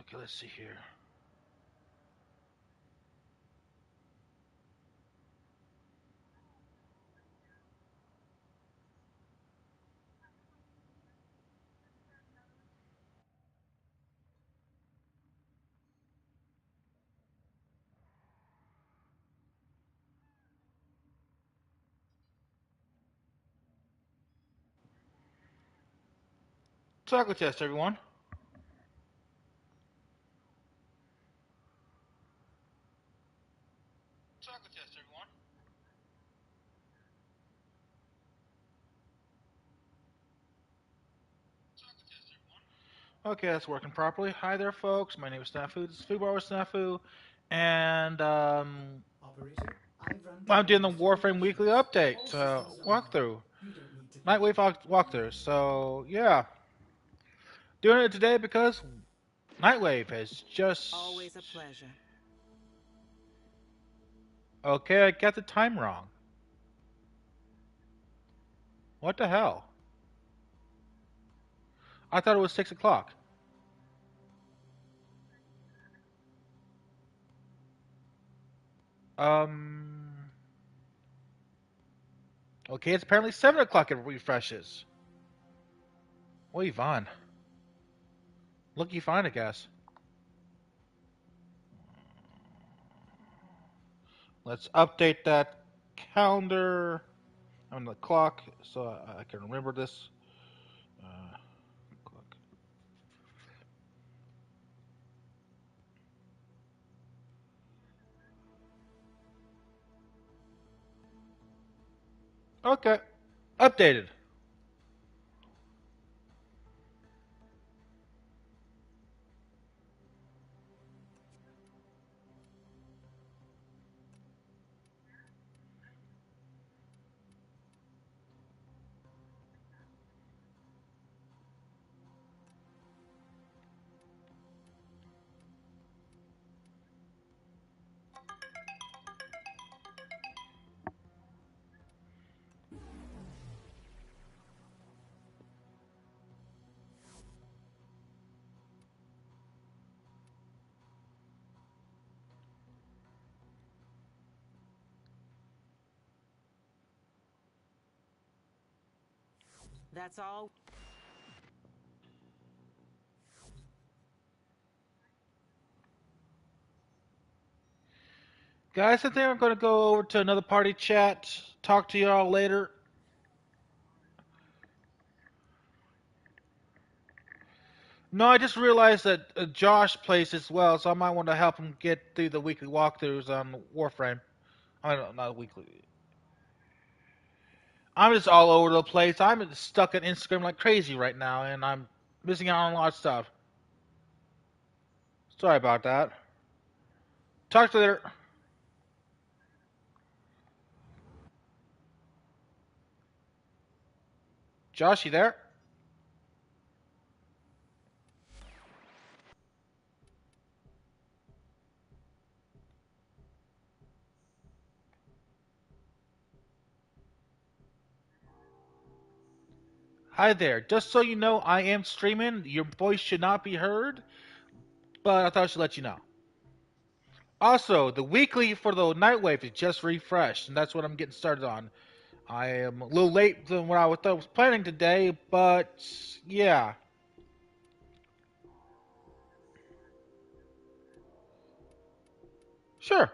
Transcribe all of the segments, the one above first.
Okay, let's see here. Taco test, everyone. Taco test, everyone. Okay, that's working properly. Hi there, folks. My name is Snafu. This is Food Bar with Snafu, and Operator, I've run I'm doing down the the fuel Warframe weekly rations. update All systems are online. walkthrough, You don't need to Nightwave panic. walkthrough. So yeah, doing it today because Nightwave has just. Always a pleasure. Okay, I got the time wrong. What the hell? I thought it was 6 o'clock. Um. Okay, it's apparently 7 o'clock. It refreshes. Well, Yvonne, looky fine, I guess. Let's update that calendar on the clock so I can remember this. Uh, clock. Okay, updated. That's all. Guys, I think I'm going to go over to another party chat. Talk to y'all later. No, I just realized that Josh plays as well, so I might want to help him get through the weekly walkthroughs on Warframe. I don't not weekly. I'm just all over the place. I'm stuck on Instagram like crazy right now, and I'm missing out on a lot of stuff. Sorry about that. Talk to you later. Josh, you there? Hi there. Just so you know, I am streaming. Your voice should not be heard, but I thought I should let you know. Also, the weekly for the Nightwave is just refreshed, and that's what I'm getting started on. I am a little late than what I was planning today, but yeah. Sure.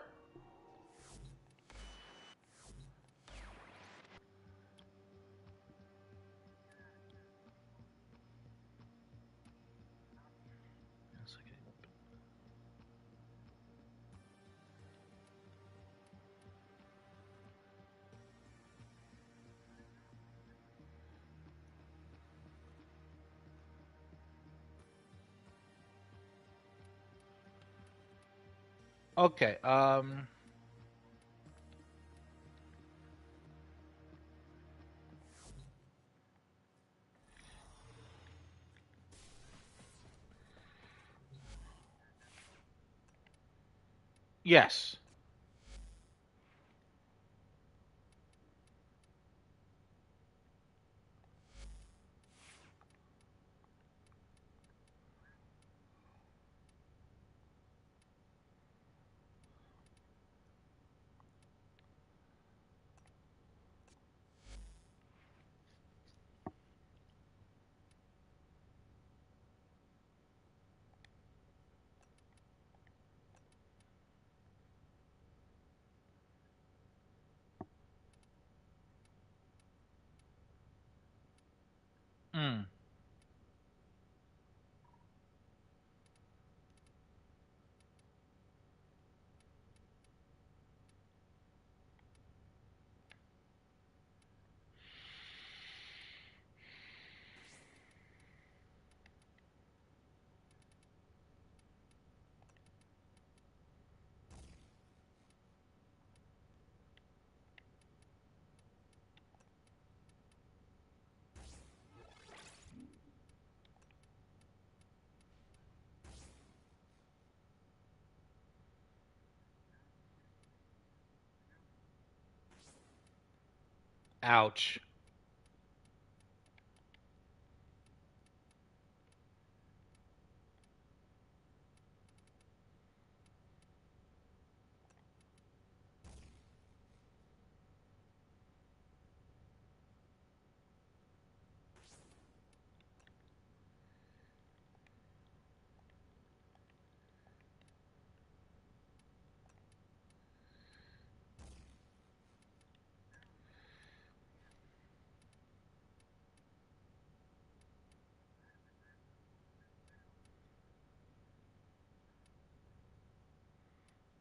Okay. Yes. Mm. Ouch.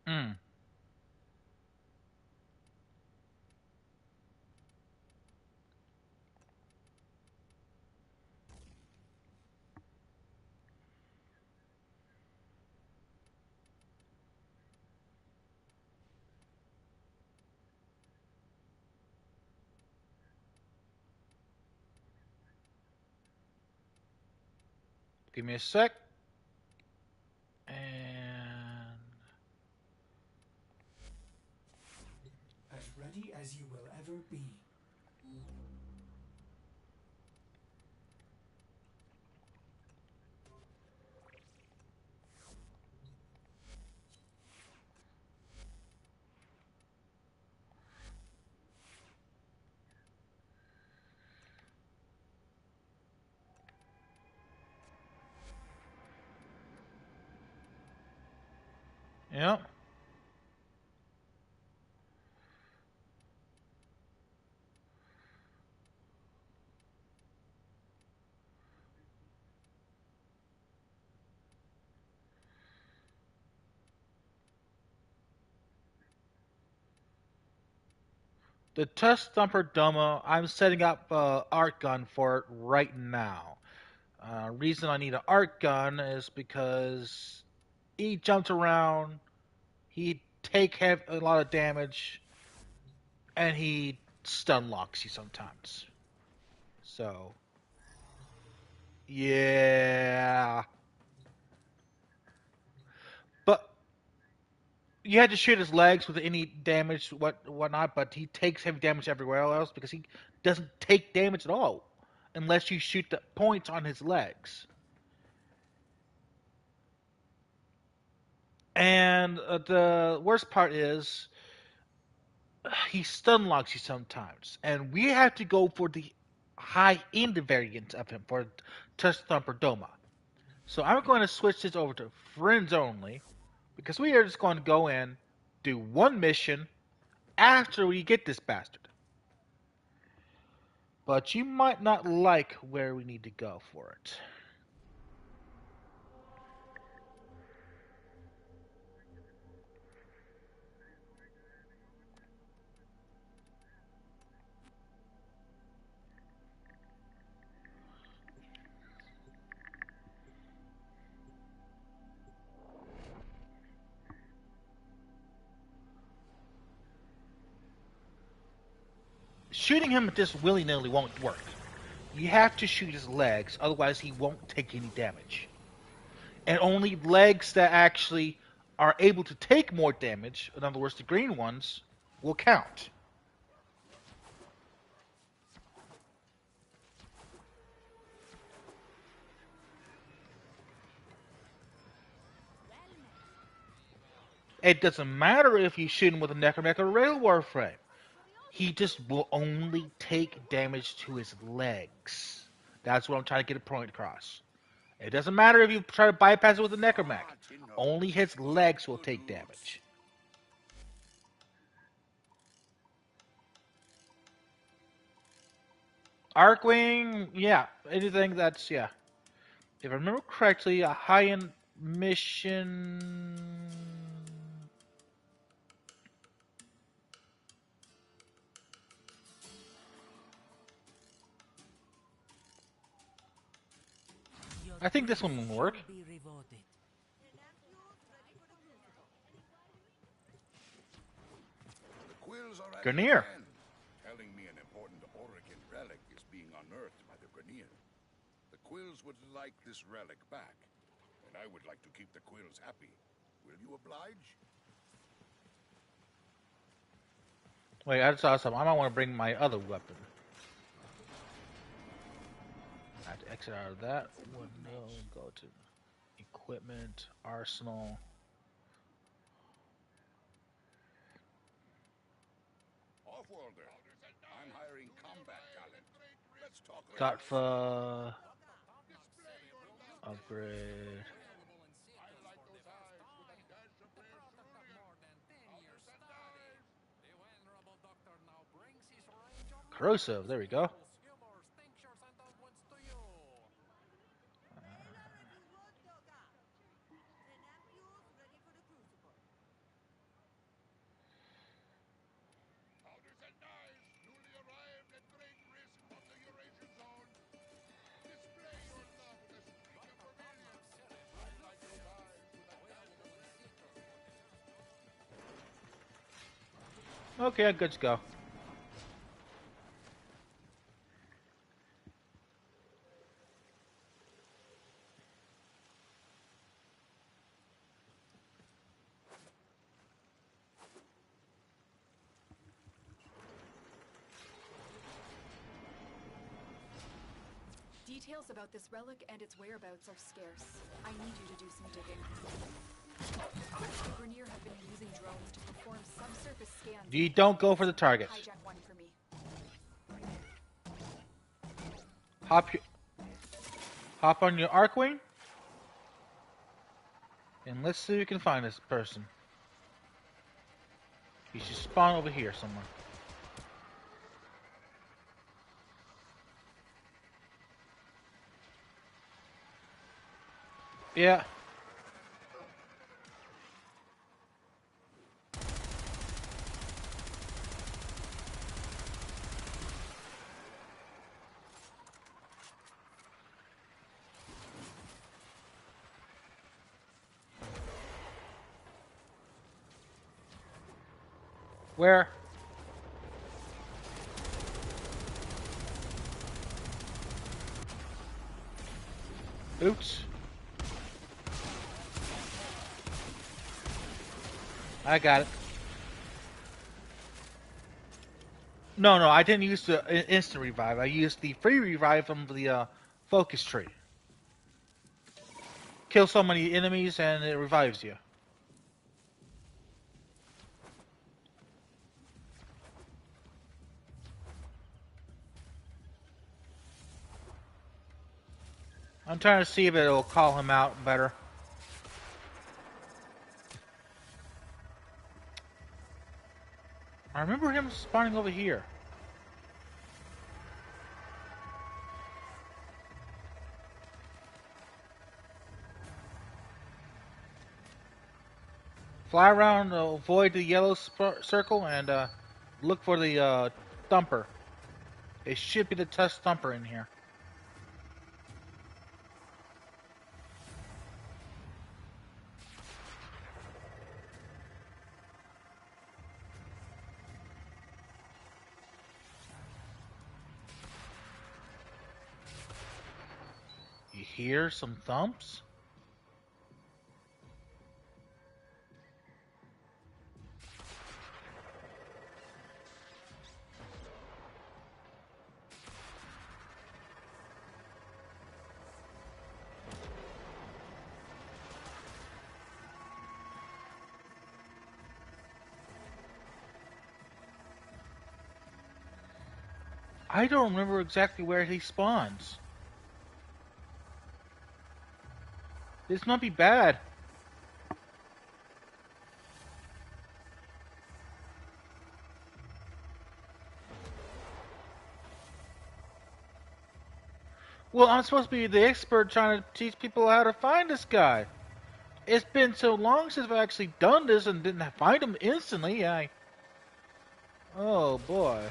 Mm. Give me a sec. And As ready as you will ever be. yep. The Tusk Thumper Doma, I'm setting up art gun for it right now. Reason I need an art gun is because he jumps around, he a lot of damage, and he stun locks you sometimes. So yeah, but you had to shoot his legs with any damage, whatnot. But he takes heavy damage everywhere else because he doesn't take damage at all unless you shoot the points on his legs. And the worst part is he stun locks you sometimes, and we have to go for the high end variant of him for Touch Thumper Doma. So I'm going to switch this over to friends only because we are just going to go in, do one mission after we get this bastard. But you might not like where we need to go for it. Shooting him just willy nilly won't work. You have to shoot his legs, otherwise he won't take any damage. And only legs that actually are able to take more damage, in other words, the green ones, will count. It doesn't matter if you shoot him with a Necromecha or Rail Warframe. He just will only take damage to his legs. That's what I'm trying to get a point across. It doesn't matter if you try to bypass it with a Necromech. Only his legs will take damage. Arcwing, yeah. Anything that's, yeah. If I remember correctly, a high-end mission. I think this one will work. The Quills are at it Grenier. again, telling me an important Orican relic is being unearthed by the Grenier. The Quills would like this relic back, and I would like to keep the Quills happy. Will you oblige? Wait, I just saw something. I might want to bring my other weapon. I have to exit out of that window, go to equipment, arsenal. Offworlder, I'm hiring combat talent. Let's talk Got rates. for upgrade. Corrosive, there we go. Powders and knives, newly arrived at great risk from the Eurasian zone. Display your love with a streak of vermilion. I like those eyes with a dash of red. Okay, I'm good to go. Details about this relic and its whereabouts are scarce. I need you to do some digging. The Grenier have been using drones to perform subsurface scans. You don't go for the targets. Hijack one for me. Hop on your Arcwing, and let's see if we can find this person. He should spawn over here somewhere. Yeah. Where? Oops. I got it. No, I didn't use the instant revive. I used the free revive from the focus tree. Kill so many enemies and it revives you. I'm trying to see if it'll call him out better. I remember him spawning over here. Fly around, avoid the yellow circle, and look for the thumper. It should be the test thumper in here. You hear some thumps? I don't remember exactly where he spawns. This might be bad. Well, I'm supposed to be the expert trying to teach people how to find this guy. It's been so long since I've actually done this and didn't find him instantly. Oh boy.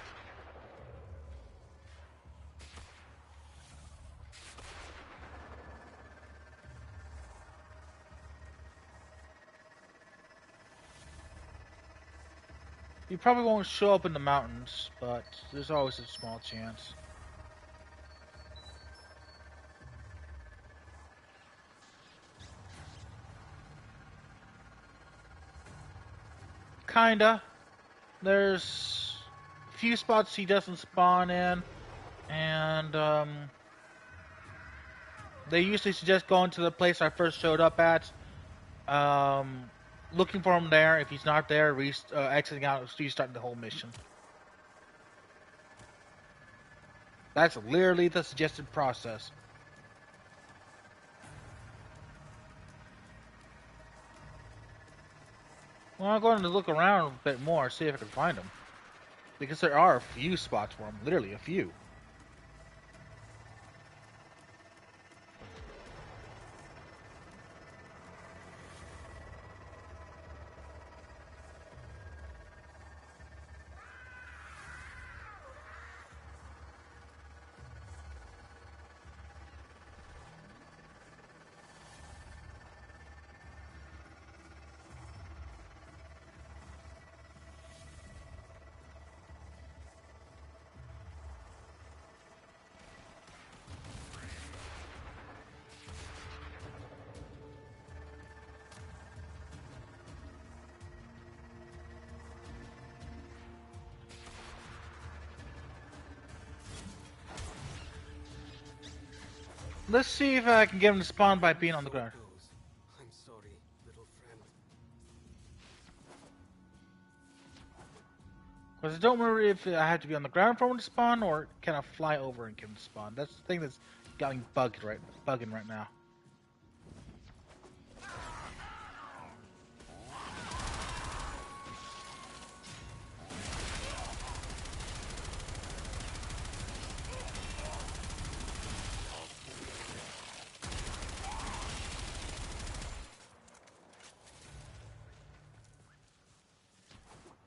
He probably won't show up in the mountains, but there's always a small chance. Kinda. There's a few spots he doesn't spawn in, and they usually suggest going to the place I first showed up at, looking for him there. If he's not there, exiting out, restarting the whole mission. That's literally the suggested process. Well, I'm going to look around a bit more, see if I can find him. Because there are a few spots for him, literally a few. Let's see if I can get him to spawn by being on the ground. I'm sorry, little friend. Because I don't remember if I have to be on the ground for him to spawn, or can I fly over and get him to spawn. That's the thing that's got me bugging right now.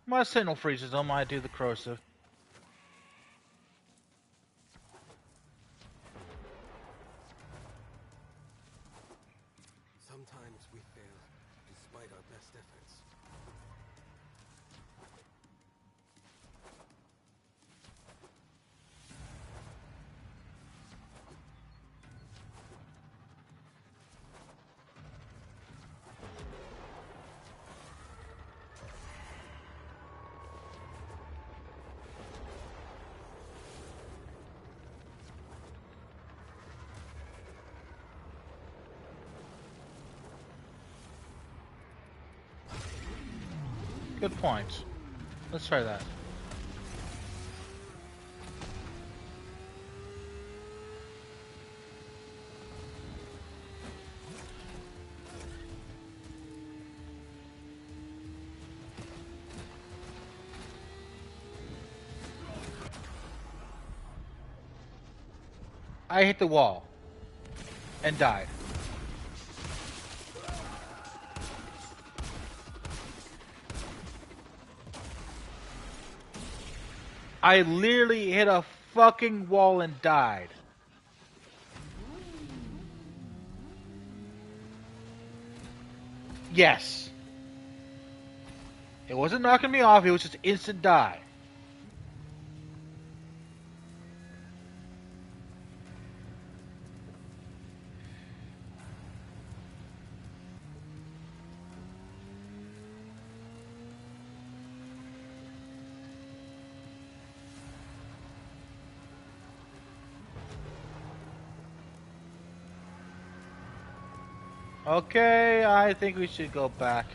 My signal freezes on I do the corrosive. Sometimes we fail, despite our best efforts. Good point. Let's try that. I hit the wall and died. I literally hit a fucking wall and died. Yes. It wasn't knocking me off, it was just instant die. Okay, I think we should go back.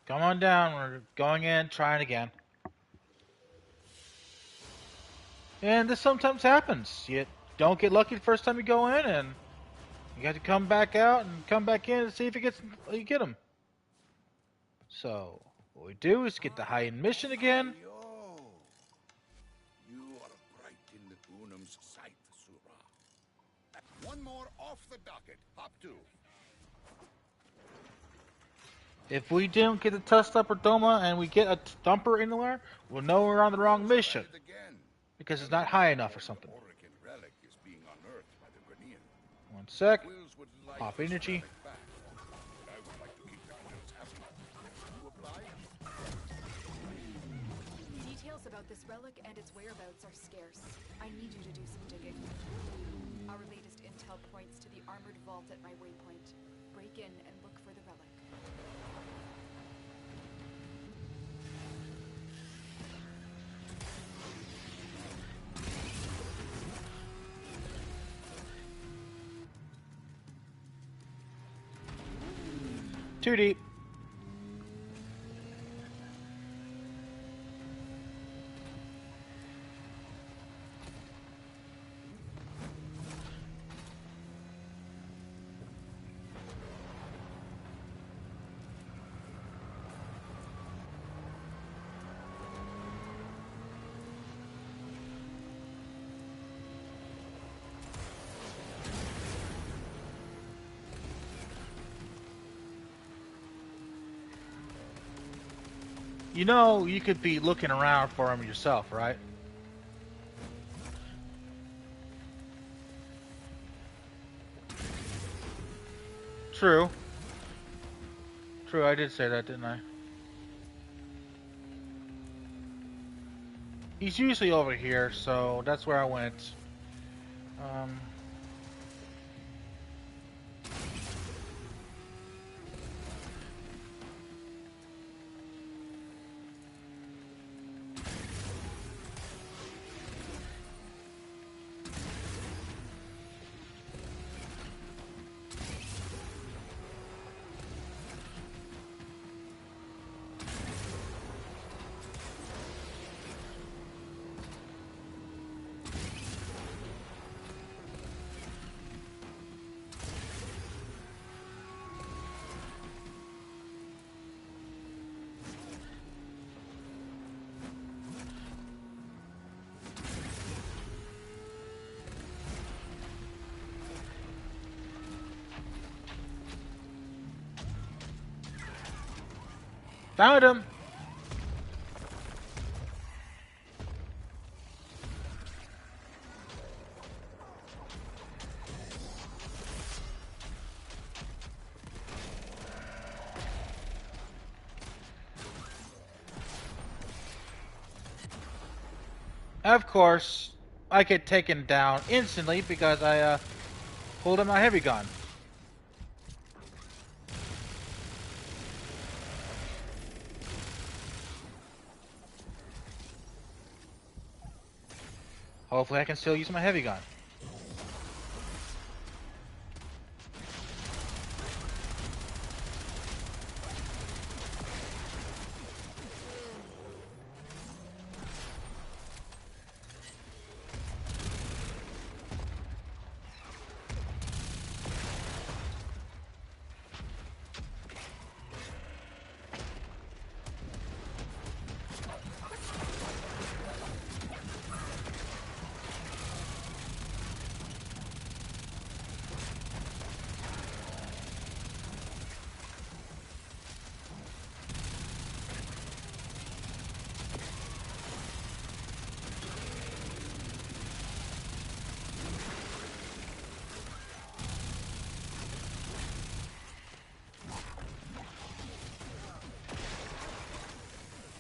Come on down. We're going in, trying again. And this sometimes happens. You don't get lucky the first time you go in, and you got to come back out and come back in and see if you get them. So what we do is get the high-end mission again. Yo, you are bright in the Unum's sight, Sura. One more off the docket. Hop to. If we don't get the test upper Doma and we get a thumper in there, we'll know we're on the wrong mission. Because it's not high enough or something. Orican relic is being unearthed by the Grineer. One sec. Quills would like Pop this energy. relic back. I would like to keep the Quills happy. You oblige? Details about this relic and its whereabouts are scarce. I need you to do some digging. Our latest intel points to the armored vault at my waypoint. Break in and look for the relic. Too deep. You know, you could be looking around for them yourself, right? True. True, I did say that, didn't I? He's usually over here, so that's where I went. Found him! Of course, I get taken down instantly because I pulled in my heavy gun. Hopefully I can still use my heavy gun.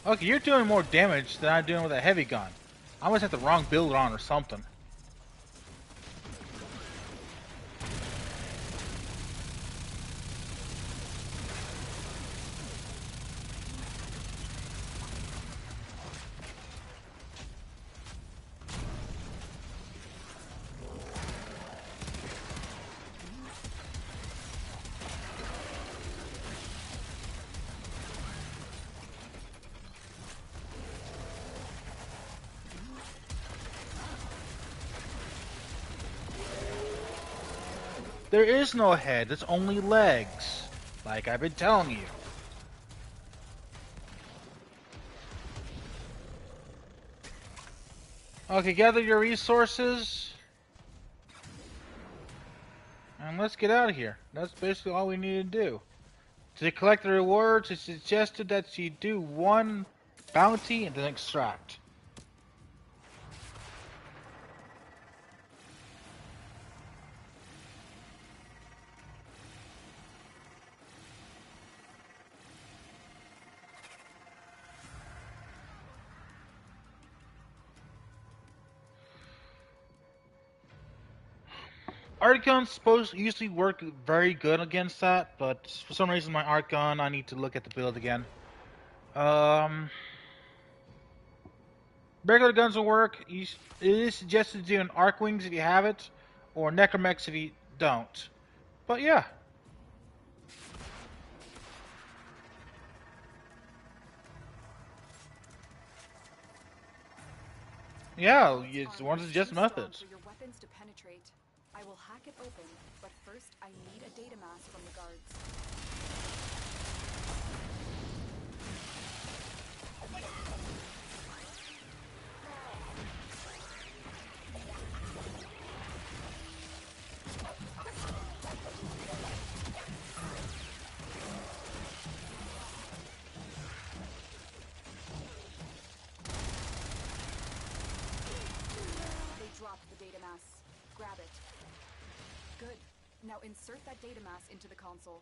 Okay, you're doing more damage than I'm doing with a heavy gun. I must have the wrong build on or something. There is no head, there's only legs. Like I've been telling you. Okay, gather your resources. And let's get out of here. That's basically all we need to do. To collect the rewards, it's suggested that you do one bounty and then extract. Art guns supposed usually work very good against that, but for some reason my art gun, I need to look at the build again. Um, Regular guns will work. It is suggested to do an arc wings if you have it, or necromex if you don't. But yeah. Yeah, it's one of the suggested methods. For your weapons to penetrate. I will hack it open, but first I need a data mass from the guards. They dropped the data mass. Grab it. Good. Now insert that data mass into the console.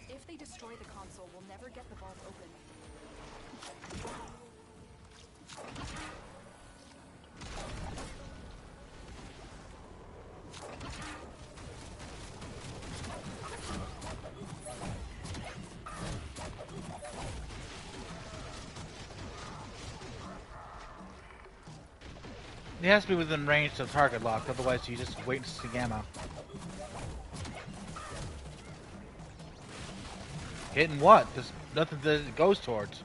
If they destroy the console, we'll never get the vault open. It has to be within range of target lock, otherwise you just wait and see ammo. Hitting what? There's nothing that it goes towards.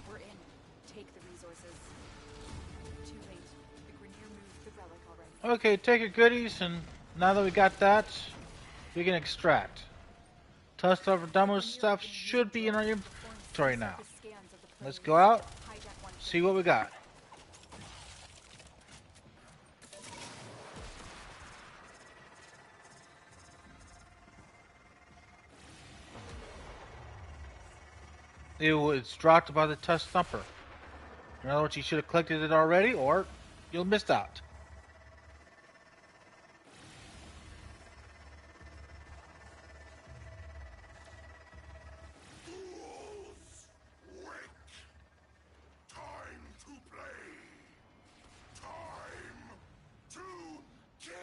We're in. Take the resources. Too late. The Grenier moved the relic already. Okay, take your goodies, and now that we got that, we can extract. Test of demo stuff should be in our inventory now. Let's go out, see what we got. It was dropped by the test thumper. In other words, you should have collected it already, or you'll miss out. Fools! Wait! Time to play! Time to kill!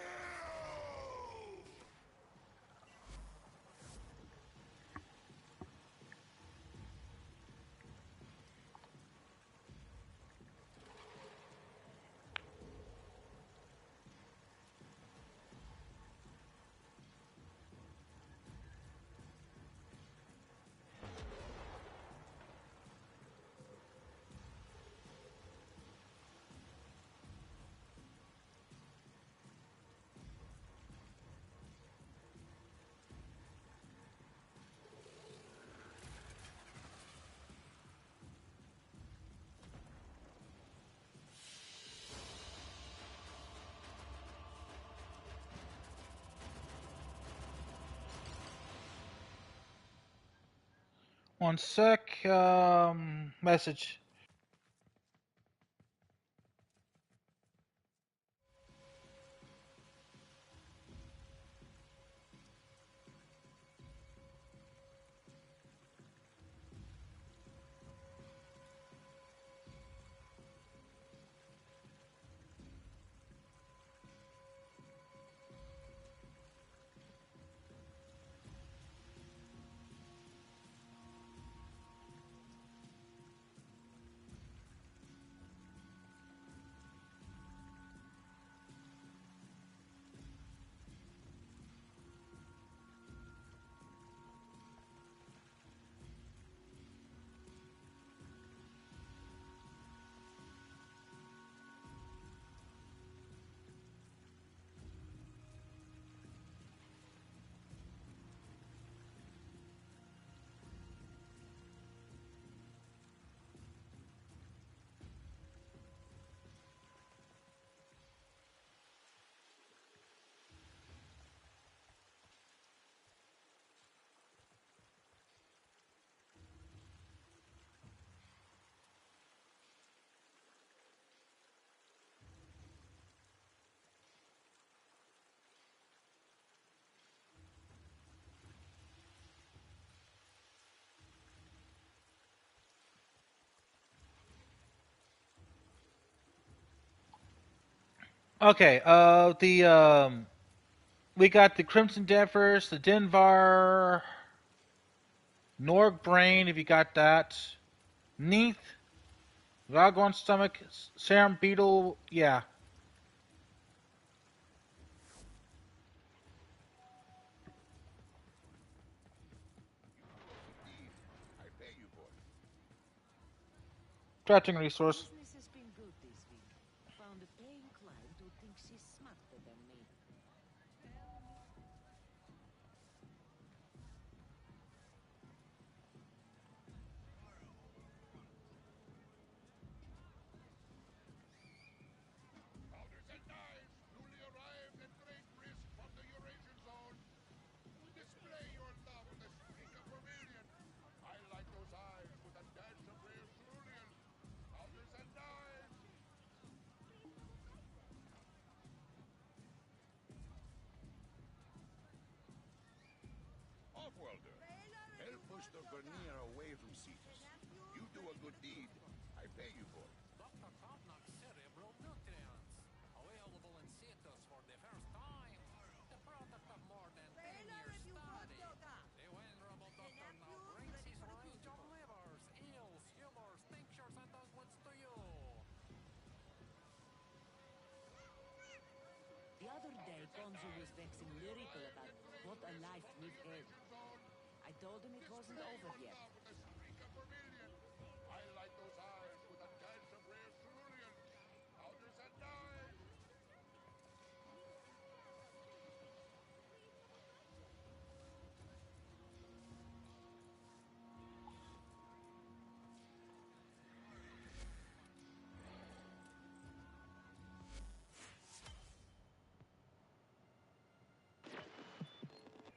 One sec. Message. Okay. We got the Crimson Devers, the Denvar, Norg Brain. If you got that, Neath, Valgorn Stomach, Serum Beetle. Yeah. You do a good deed. I pay you for it. Drafting resource. Business has been good this week. Found a paying client who thinks she's smarter than me. Powders and knives, newly arrived at great risk from the Eurasian zone. Display your love with a streak of vermilion. Highlight those eyes with a dash of rare cerulean. Powders and knives. Offworlder, help push the Vernier away from Cetus. You do a good deed. I pay you for it. Dr. Topnotch cerebral nutrients. Available in Cetus for the first time. The product of more than 10 years study. The venerable doctor now brings his range of livers, eels, humors, tinctures, and unguents to you. The other day, Gonzo was vexing lyrical about what a life we've had. I told him it wasn't over yet. With a streak of vermilion. Highlight those eyes with a dash of rare cerulean. Powders and knives.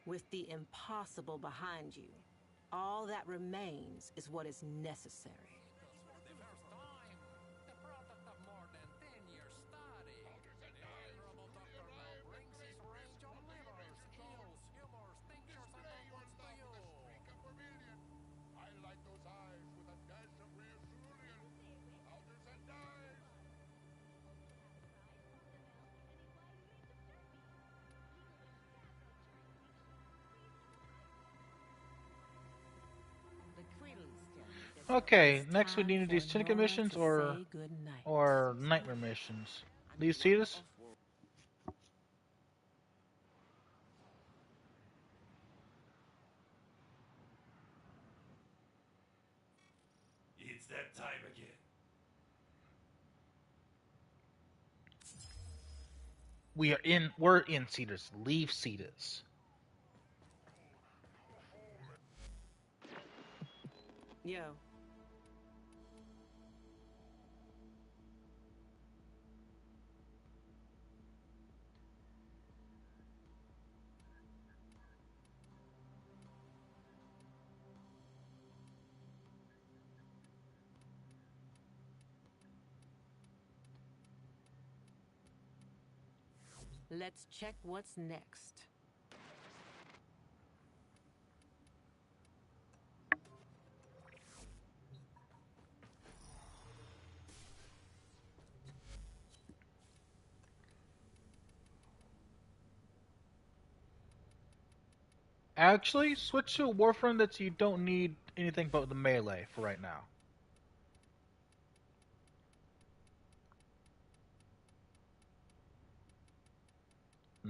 With the impossible behind you, all that remains is what is necessary. For the first time. The product of more than 10 years study. The venerable doctor now brings his range of livers, eels, humors, tinctures, and unguents to you. Streak of vermilion. Highlight those eyes with a dash of rare cerulean. Powders and knives. The Quills tell me that Okay. it's Next, we time need to do for Syndicate Nora missions to or say goodnight. Nightmare missions. And Leave one Cetus. off-world. It's that time again. We're in Cetus. Leave Cetus. Yo. Let's check what's next. Actually, switch to a Warframe that you don't need anything but the melee for right now.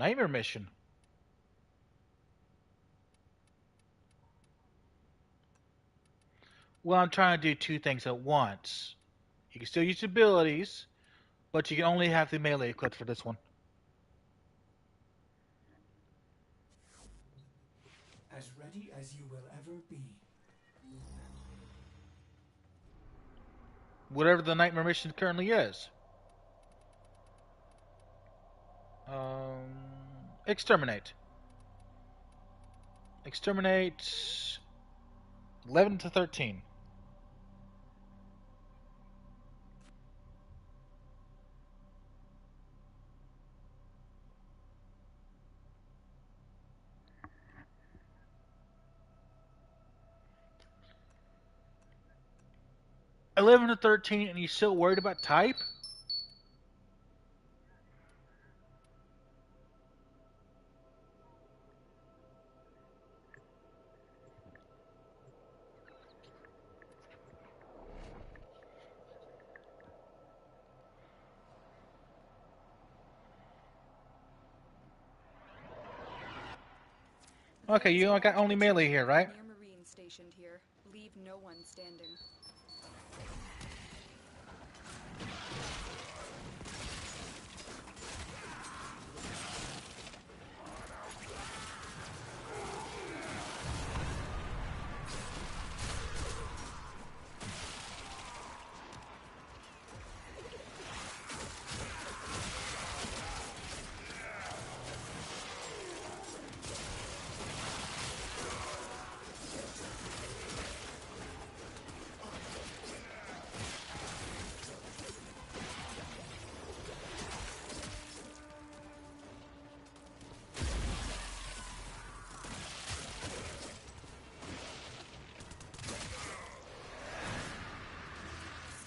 Nightmare mission. Well, I'm trying to do two things at once. You can still use abilities, but you can only have the melee equipped for this one. As ready as you will ever be. Whatever the nightmare mission currently is. Um, exterminate. Exterminate 11 to 13. Eleven to 13, and you still worried about type? Okay, you got only melee here, right? Near Marine stationed here. Leave no one standing.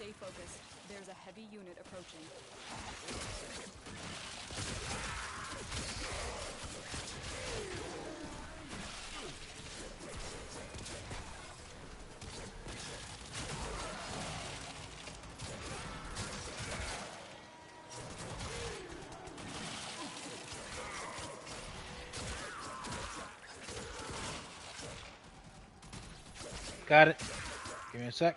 Stay focused. There's a heavy unit approaching. Got it. Give me a sec.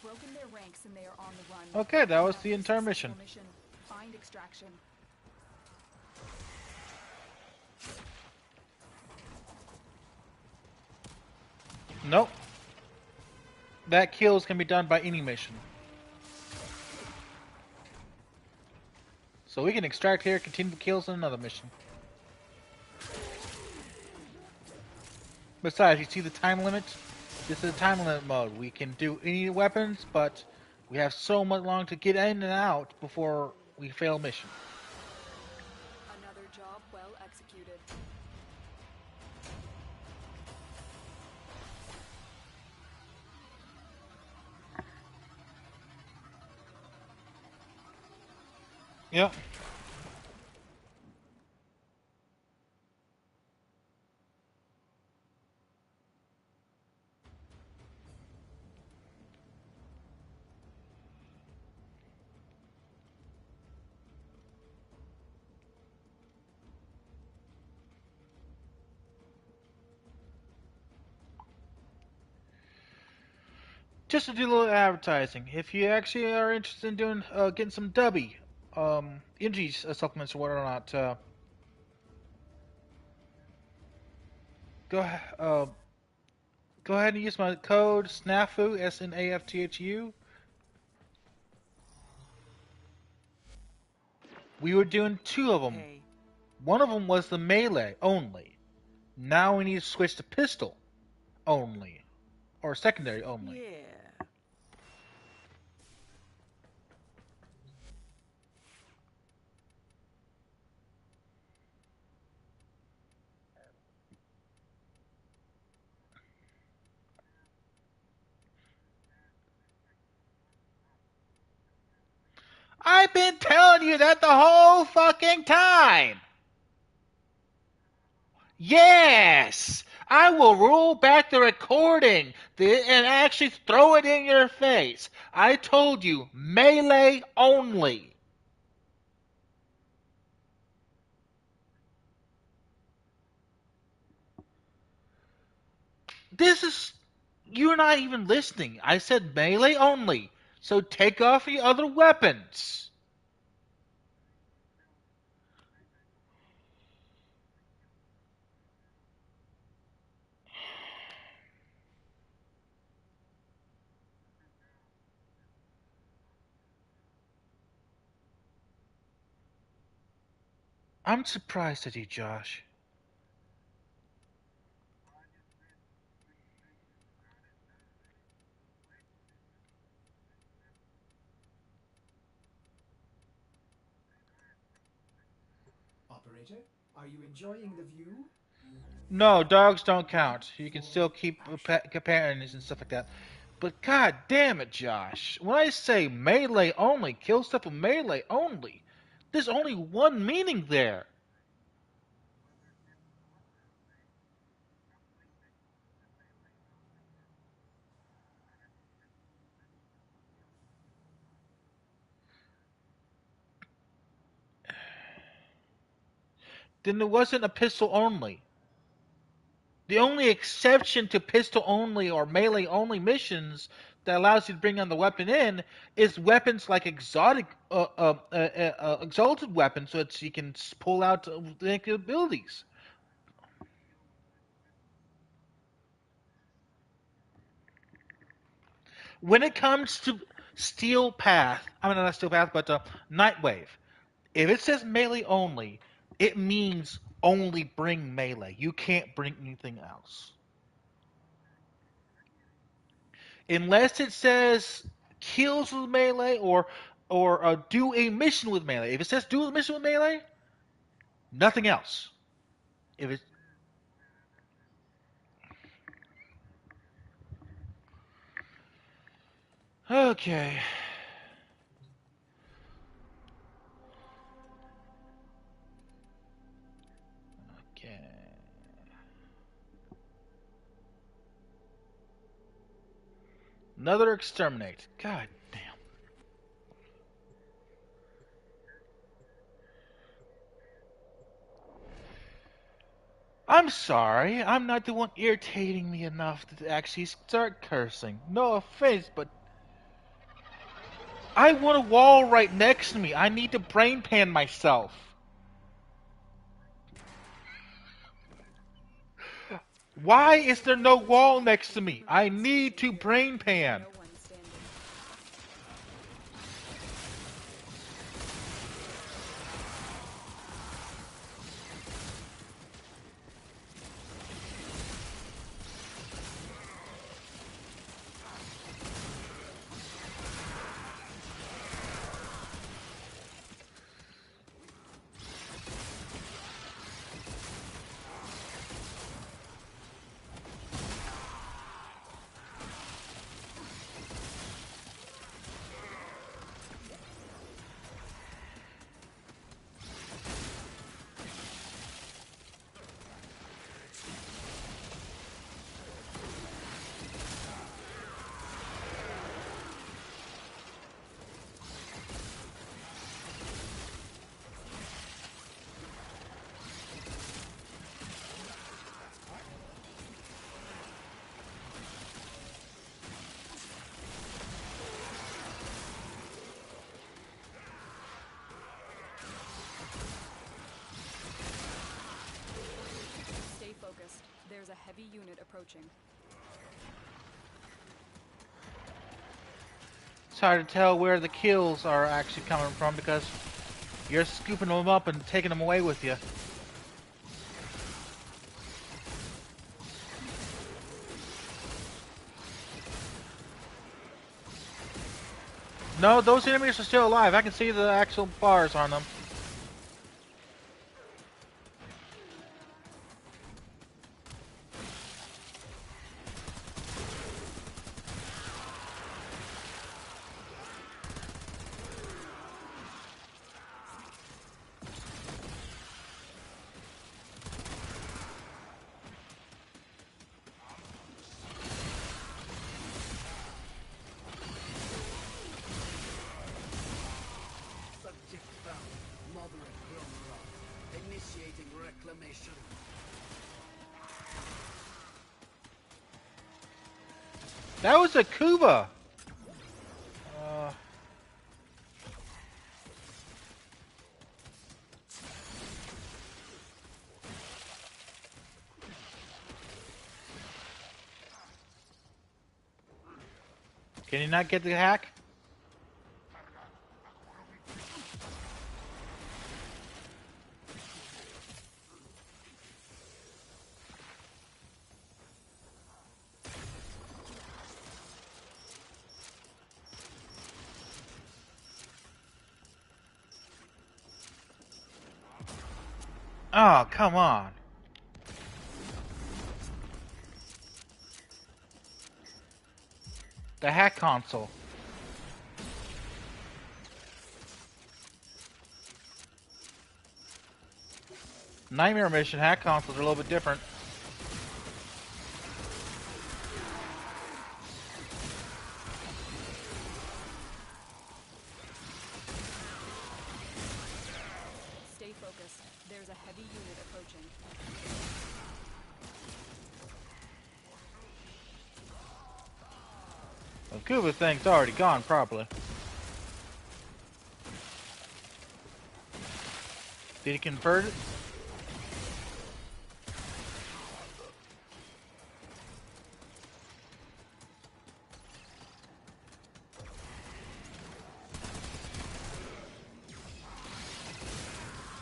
Broken their ranks and they are on the run. Okay, that was Now the for entire successful mission. Find extraction. Nope. That kills can be done by any mission. So we can extract here, continue the kills in another mission. Besides, you see the time limit? This is a time limit mode. We can do any weapons, but we have so much long to get in and out before we fail mission. Another job well executed. Yep. Just to do a little advertising. If you actually are interested in doing getting some dubby energy supplements or whatnot, go go ahead and use my code SNAFU SNAFTHU. We were doing two of them. Hey, One of them was the melee only. Now we need to switch to pistol only or secondary only. yeah. I've been telling you that the whole fucking time. Yes! I will roll back the recording and actually throw it in your face. I told you, melee only. This is. You're not even listening. I said melee only. So take off your other weapons. I'm surprised at you, Josh. Operator, are you enjoying the view? No, dogs don't count. You can still keep companions and stuff like that. But god damn it, Josh. When I say melee only, kill stuff with melee only, there's only one meaning there. Then it wasn't a pistol only. The only exception to pistol only or melee only missions that allows you to bring on the weapon in is weapons like exalted weapons, so that you can pull out the abilities. When it comes to Steel Path, I mean not Steel Path, but Nightwave. If it says melee only, it means only bring melee. You can't bring anything else. Unless it says kills with melee or do a mission with melee. If it says do a mission with melee, nothing else. If it's okay, okay, another exterminate. God damn. I'm sorry. I'm not the one irritating me enough to actually start cursing. No offense, but I want a wall right next to me. I need to brain pan myself. Why is there no wall next to me? I need to brain pan. No one standing. There's a heavy unit approaching. It's hard to tell where the kills are actually coming from because you're scooping them up and taking them away with you. No, those enemies are still alive. I can see the actual bars on them. Subject found. Moderate Gromra. Initiating reclamation. That was a Kuba. Can you not get the hack? Oh, come on. The hack console. Nightmare mission hack consoles are a little bit different. Stay focused. There's a heavy unit approaching. The Kuba thing's already gone properly. Did he convert it?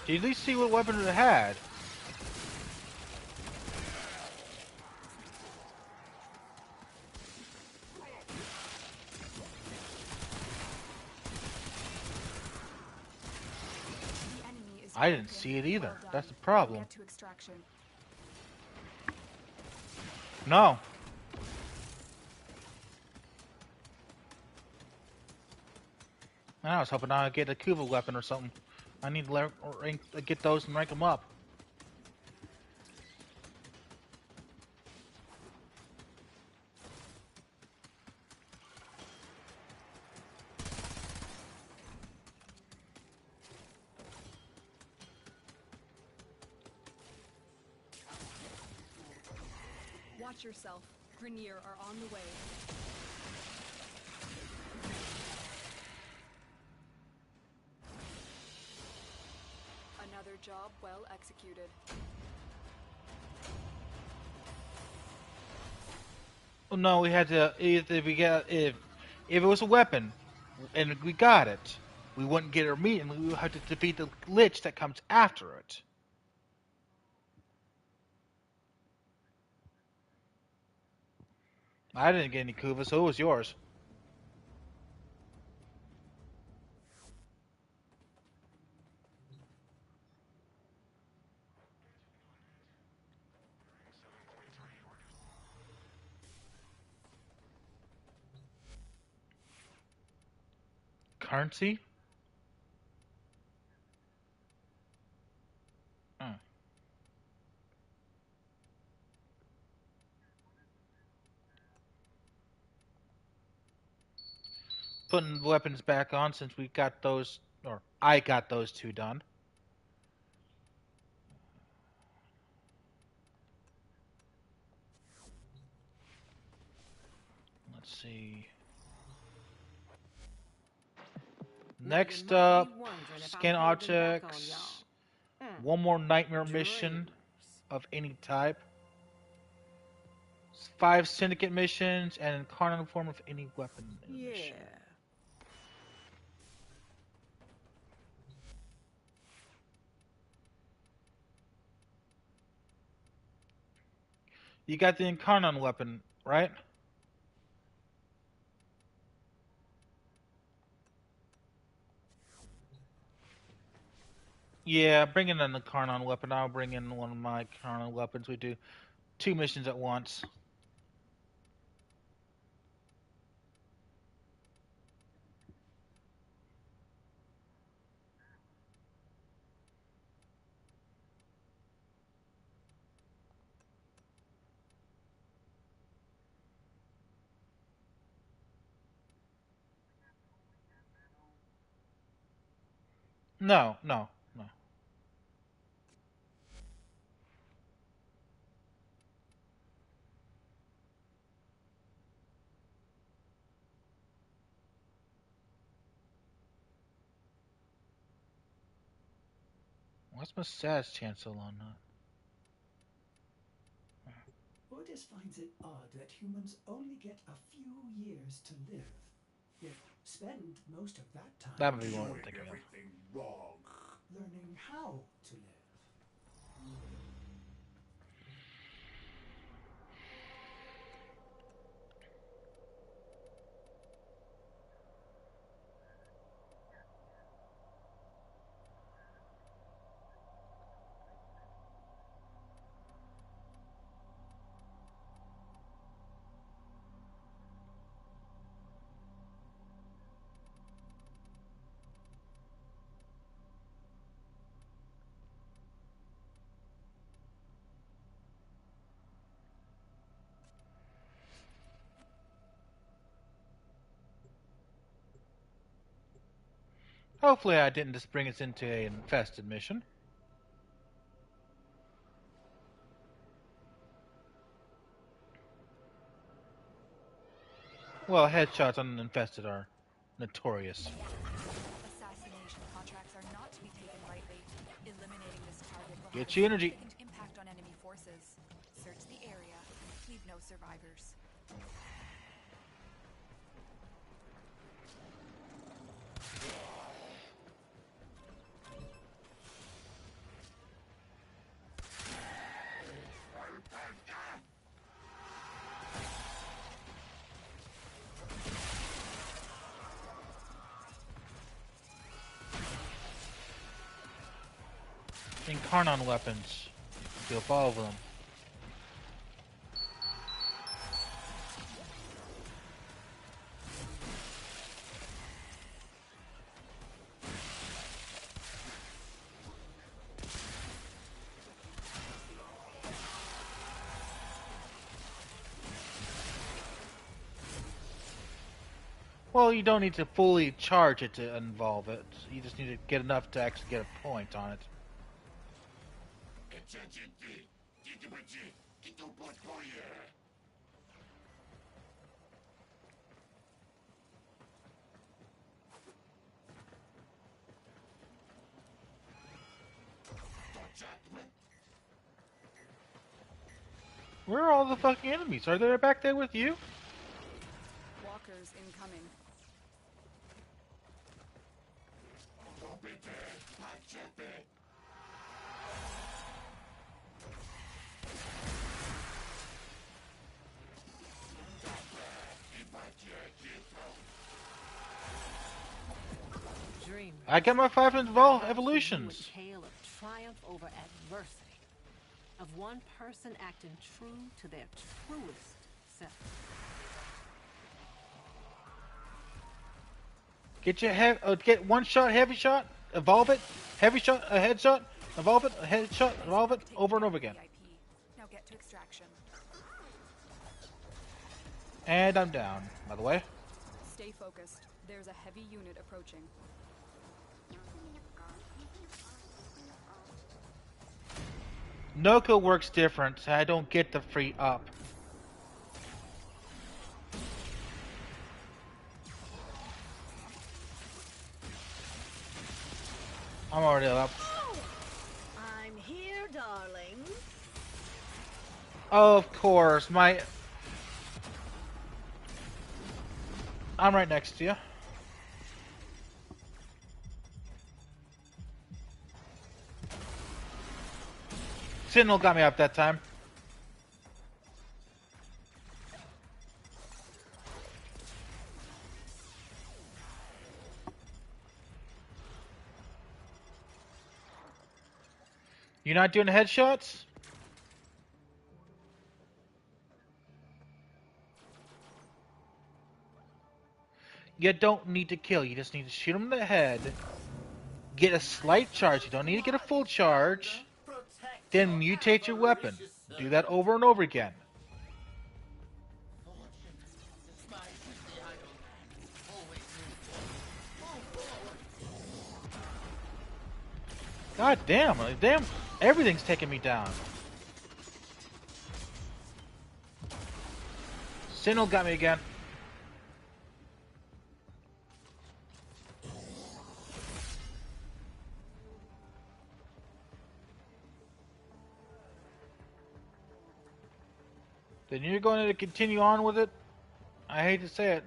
Did you at least see what weapon it had? The enemy is I didn't broken. see it either. Well done. That's the problem. Get to extraction. No. I was hoping I'd get a Kuba weapon or something. I need to get those and rank them up. Watch yourself. Grenier are on the way. Another job well executed. Well, no, we had to if it was a weapon and we got it, we wouldn't get it immediately. We would have to defeat the lich that comes after it. I didn't get any Kuba, so it was yours. Currency? Hmm. Putting weapons back on since we got those, or I got those two done. Let's see. Next up, scan objects. One more nightmare mission of any type. 5 syndicate missions, and incarnate form of any weapon Yeah. mission. You got the incarnate weapon, right? Yeah, bring in an incarnate weapon. I'll bring in one of my incarnate weapons. We do 2 missions at once. No, no, no. What's my status chancel on that? Otis finds it odd that humans only get a few years to live, yet spend most of that time That would be one I'm Doing thinking of. everything wrong. learning how to live. Hopefully I didn't just bring us into an infested mission. Well, headshots on an infested are notorious. Assassination contracts are not to be taken lightly. Eliminating this target will Get have your a energy. significant impact on enemy forces. Search the area. Leave no survivors. Incarnon weapons to evolve them. Well, you don't need to fully charge it to involve it. You just need to get enough to actually get a point on it. Where are all the fucking enemies? Are they back there with you? Walkers incoming. Dream. I got my 5 evolutions. A tale of triumph over adversity. Of one person acting true to their truest self. Get one shot, heavy shot, evolve it, heavy shot, a headshot, evolve it, a headshot, evolve it, over and over again. VIP. Now get to extraction. And I'm down, by the way. Stay focused. There's a heavy unit approaching. Noko works different, so I don't get the free up. I'm already up. I'm here, darling. Oh, of course, my I'm right next to you. Sentinel got me up that time. You're not doing headshots? You don't need to kill. You just need to shoot him in the head. Get a slight charge. You don't need to get a full charge. Then mutate your weapon. Do that over and over again. God damn, damn, everything's taking me down. Sentinel got me again. Then you're going to continue on with it? I hate to say it.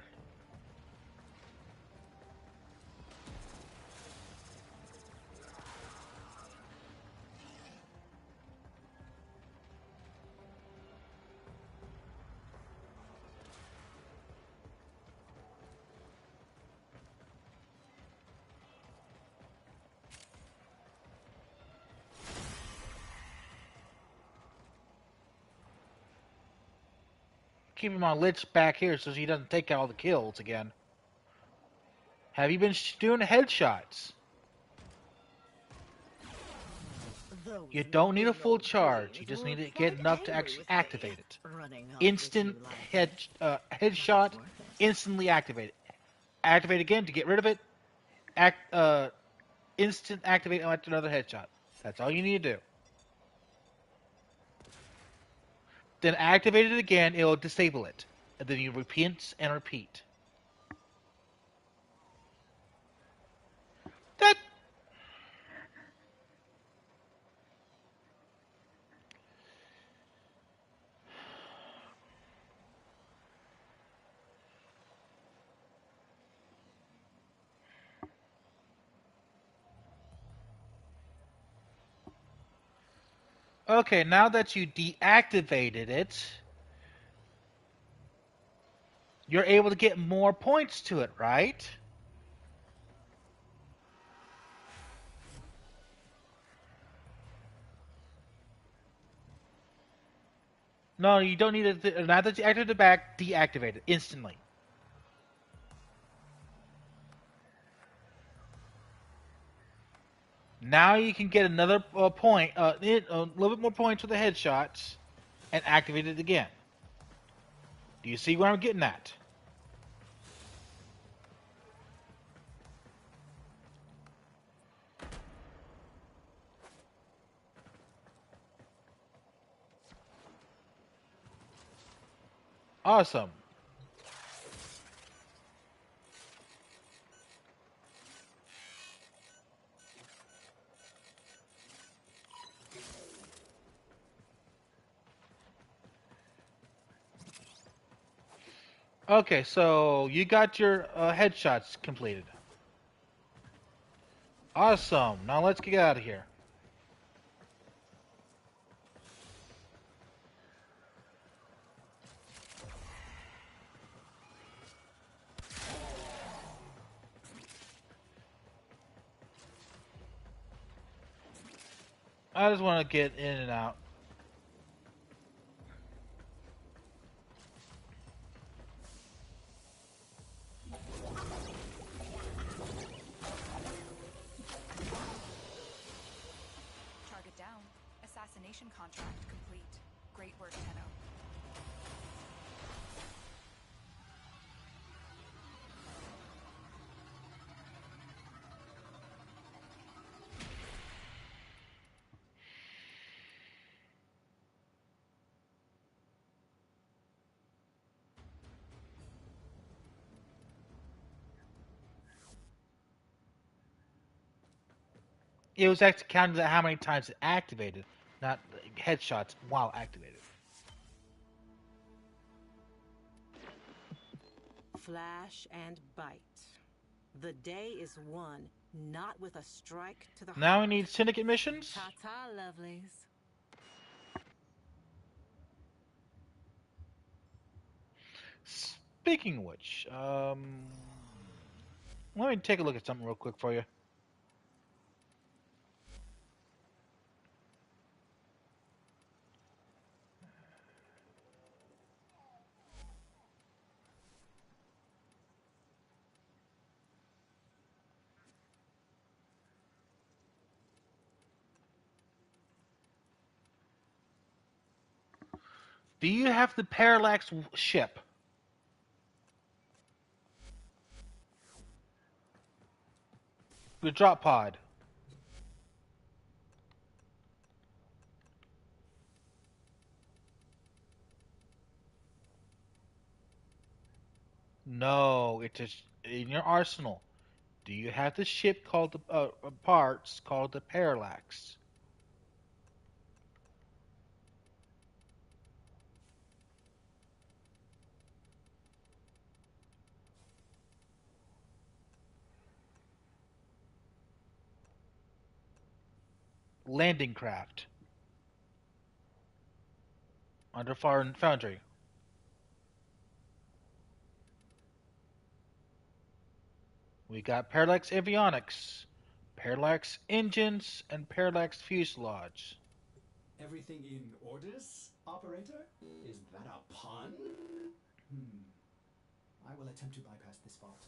Keeping my Lich back here so he doesn't take all the kills again. Have you been doing headshots? You don't need a full charge. You just need to get enough to actually activate it. Instant headshot, instantly activate it. Activate again to get rid of it. Instant activate after another headshot. That's all you need to do. Then activate it again. It'll disable it. And then you repeat and repeat. That. Okay, now that you deactivated it, you're able to get more points to it, right? No, you don't need it. Now that you activate it back, deactivate it instantly. Now you can get another point, a little bit more points with the headshots, and activate it again. Do you see where I'm getting at? Awesome. Okay, so you got your headshots completed. Awesome. Now let's get out of here. I just want to get in and out. Target down. Assassination contract complete. Great work, Tenno. It was actually counted how many times it activated, not headshots while activated. Flash and bite. The day is won, not with a strike to the Now we heart. need syndicate missions. Ta-ta, lovelies. Speaking of which, let me take a look at something real quick for you. Do you have the Parallax ship? The drop pod? No, it's just in your arsenal. Do you have the ship called the parts called the Parallax? Landing craft under Foreign Foundry. We got Parallax Avionics, Parallax Engines, and Parallax Fuselage. Everything in orders, operator? Is that a pun? I will attempt to bypass this fault.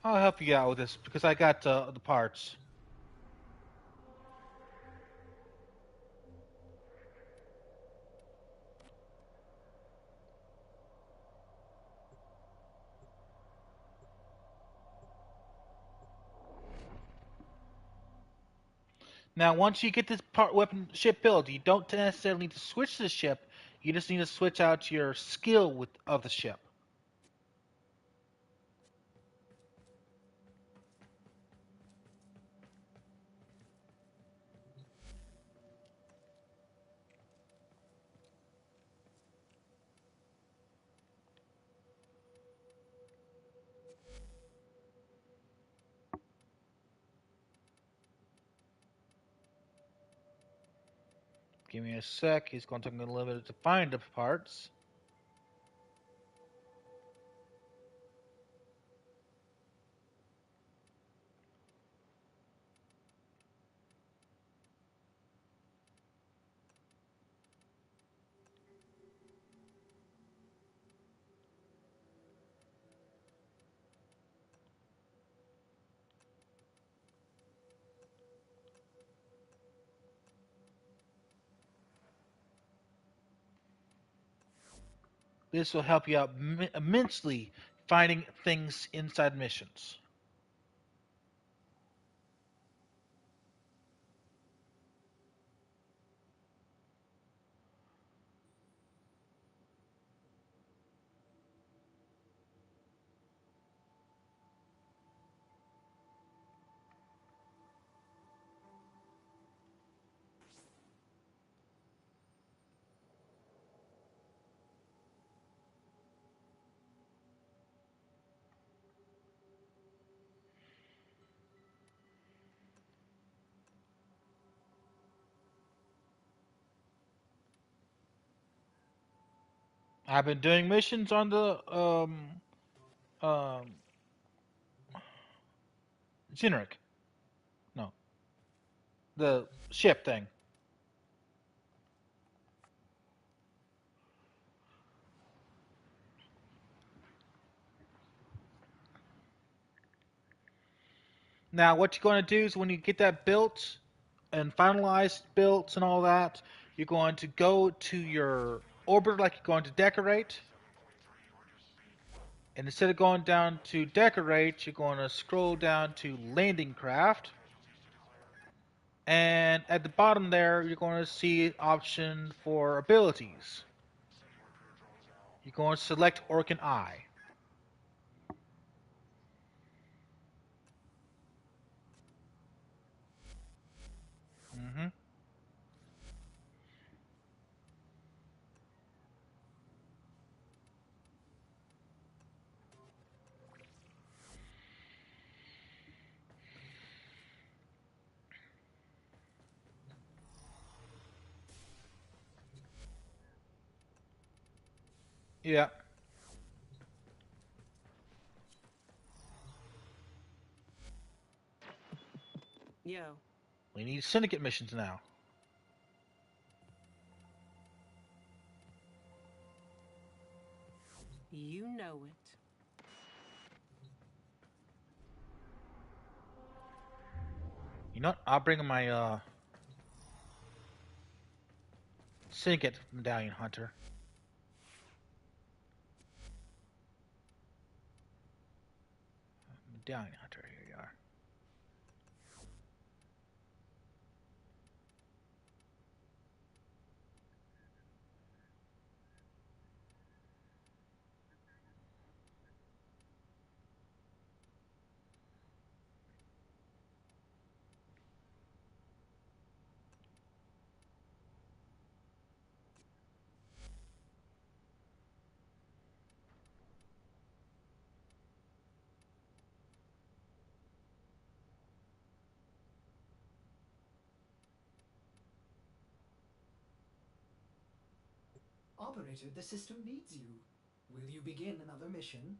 I'll help you out with this because I got the parts. Now, once you get this part weapon ship built, you don't necessarily need to switch the ship. You just need to switch out your skill of the ship. Give me a sec. He's going to take me a little bit to find the parts. This will help you out immensely finding things inside missions. I've been doing missions on the um generic. No, the ship thing. Now, what you're going to do is when you get that built and finalized built and all that, you're going to go to your orbiter like you're going to decorate. And instead of going down to decorate, you're going to scroll down to landing craft. And at the bottom there, you're going to see an option for abilities. You're going to select Orkin Eye. Mm-hmm. Yeah. Yo, We need syndicate missions now. you know it. You know what? I'll bring my syndicate medallion hunter. Medallion hunter, here you are. Operator, the system needs you. Will you begin another mission?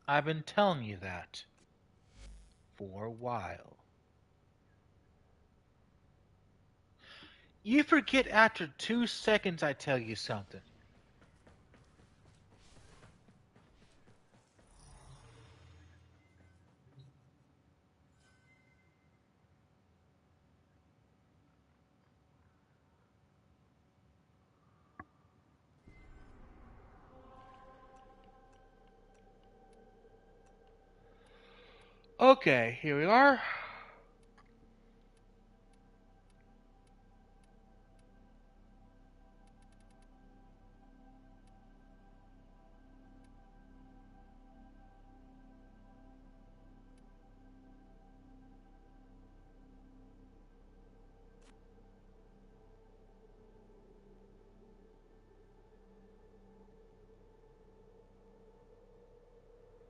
I've been telling you that for a while. You forget after 2 seconds I tell you something. Okay, here we are.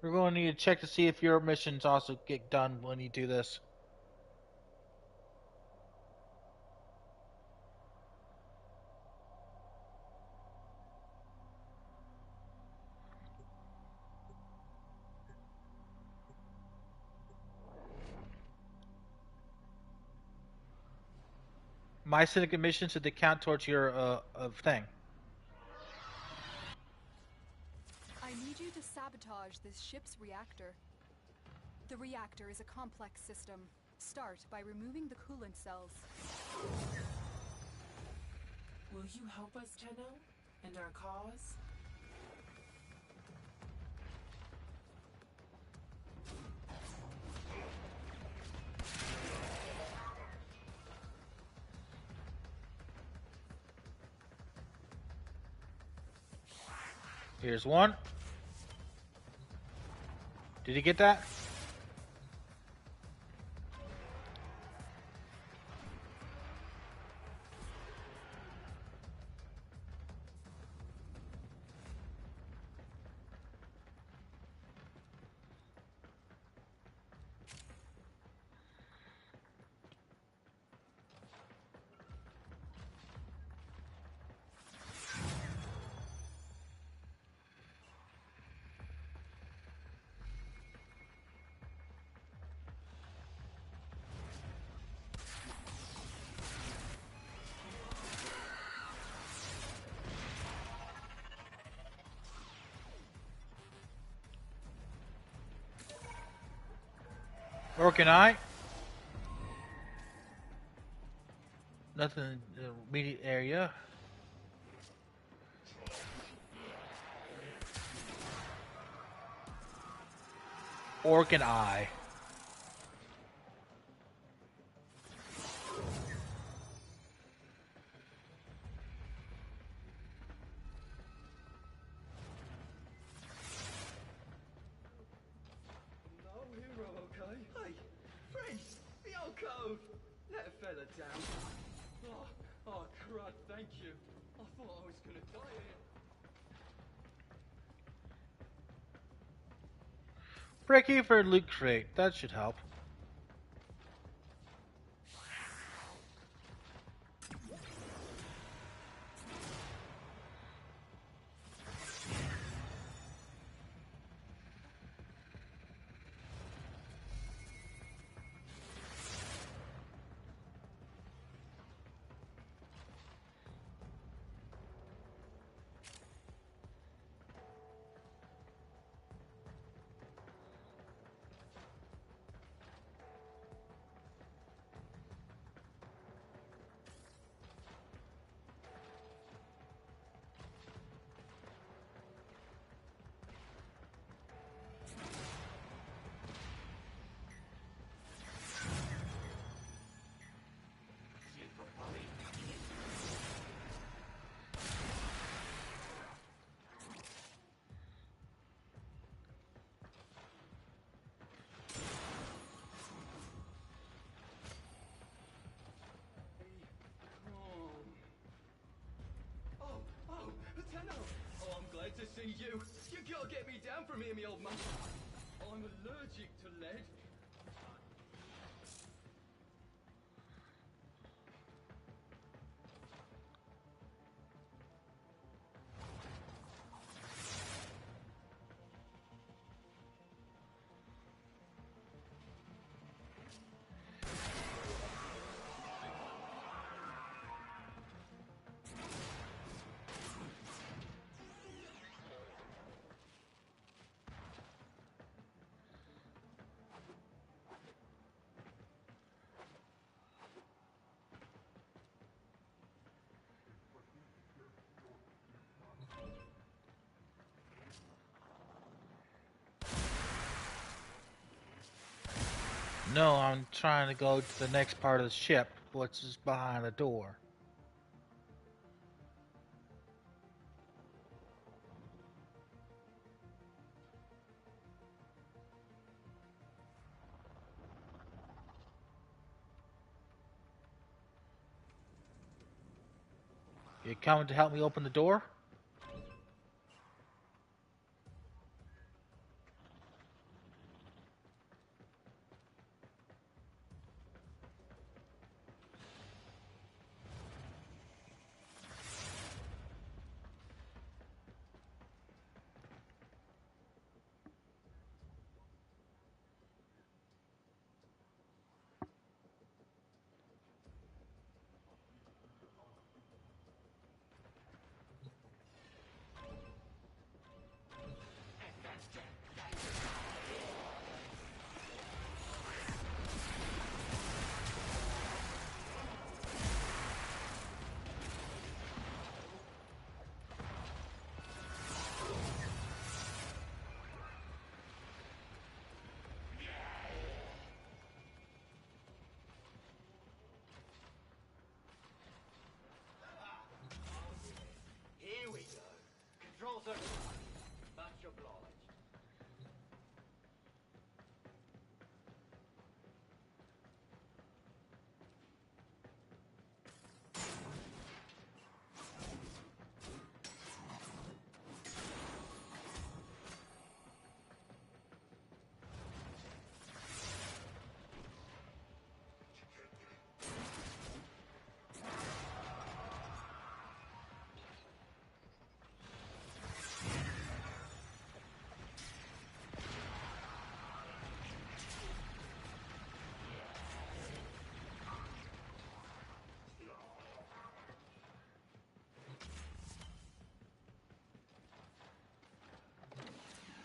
We're going to need to check to see if your missions also get done when you do this. My syndicate missions should count towards your thing. I need you to sabotage this ship's reactor. The reactor is a complex system. Start by removing the coolant cells. Will you help us, Tenno? And our cause? Here's one. Did you get that? Orc and I. Nothing in the immediate area. Orc and I. No hero, okay? Hey, Freeze! The old cove! Let a fella down. Oh, crud, thank you. I thought I was gonna die here. Breaking for loot crate. That should help. see you. You gotta get me down from here, me old man. I'm allergic to lead. No, I'm trying to go to the next part of the ship, which is behind the door. You coming to help me open the door? Here we go. Controls are much obliged.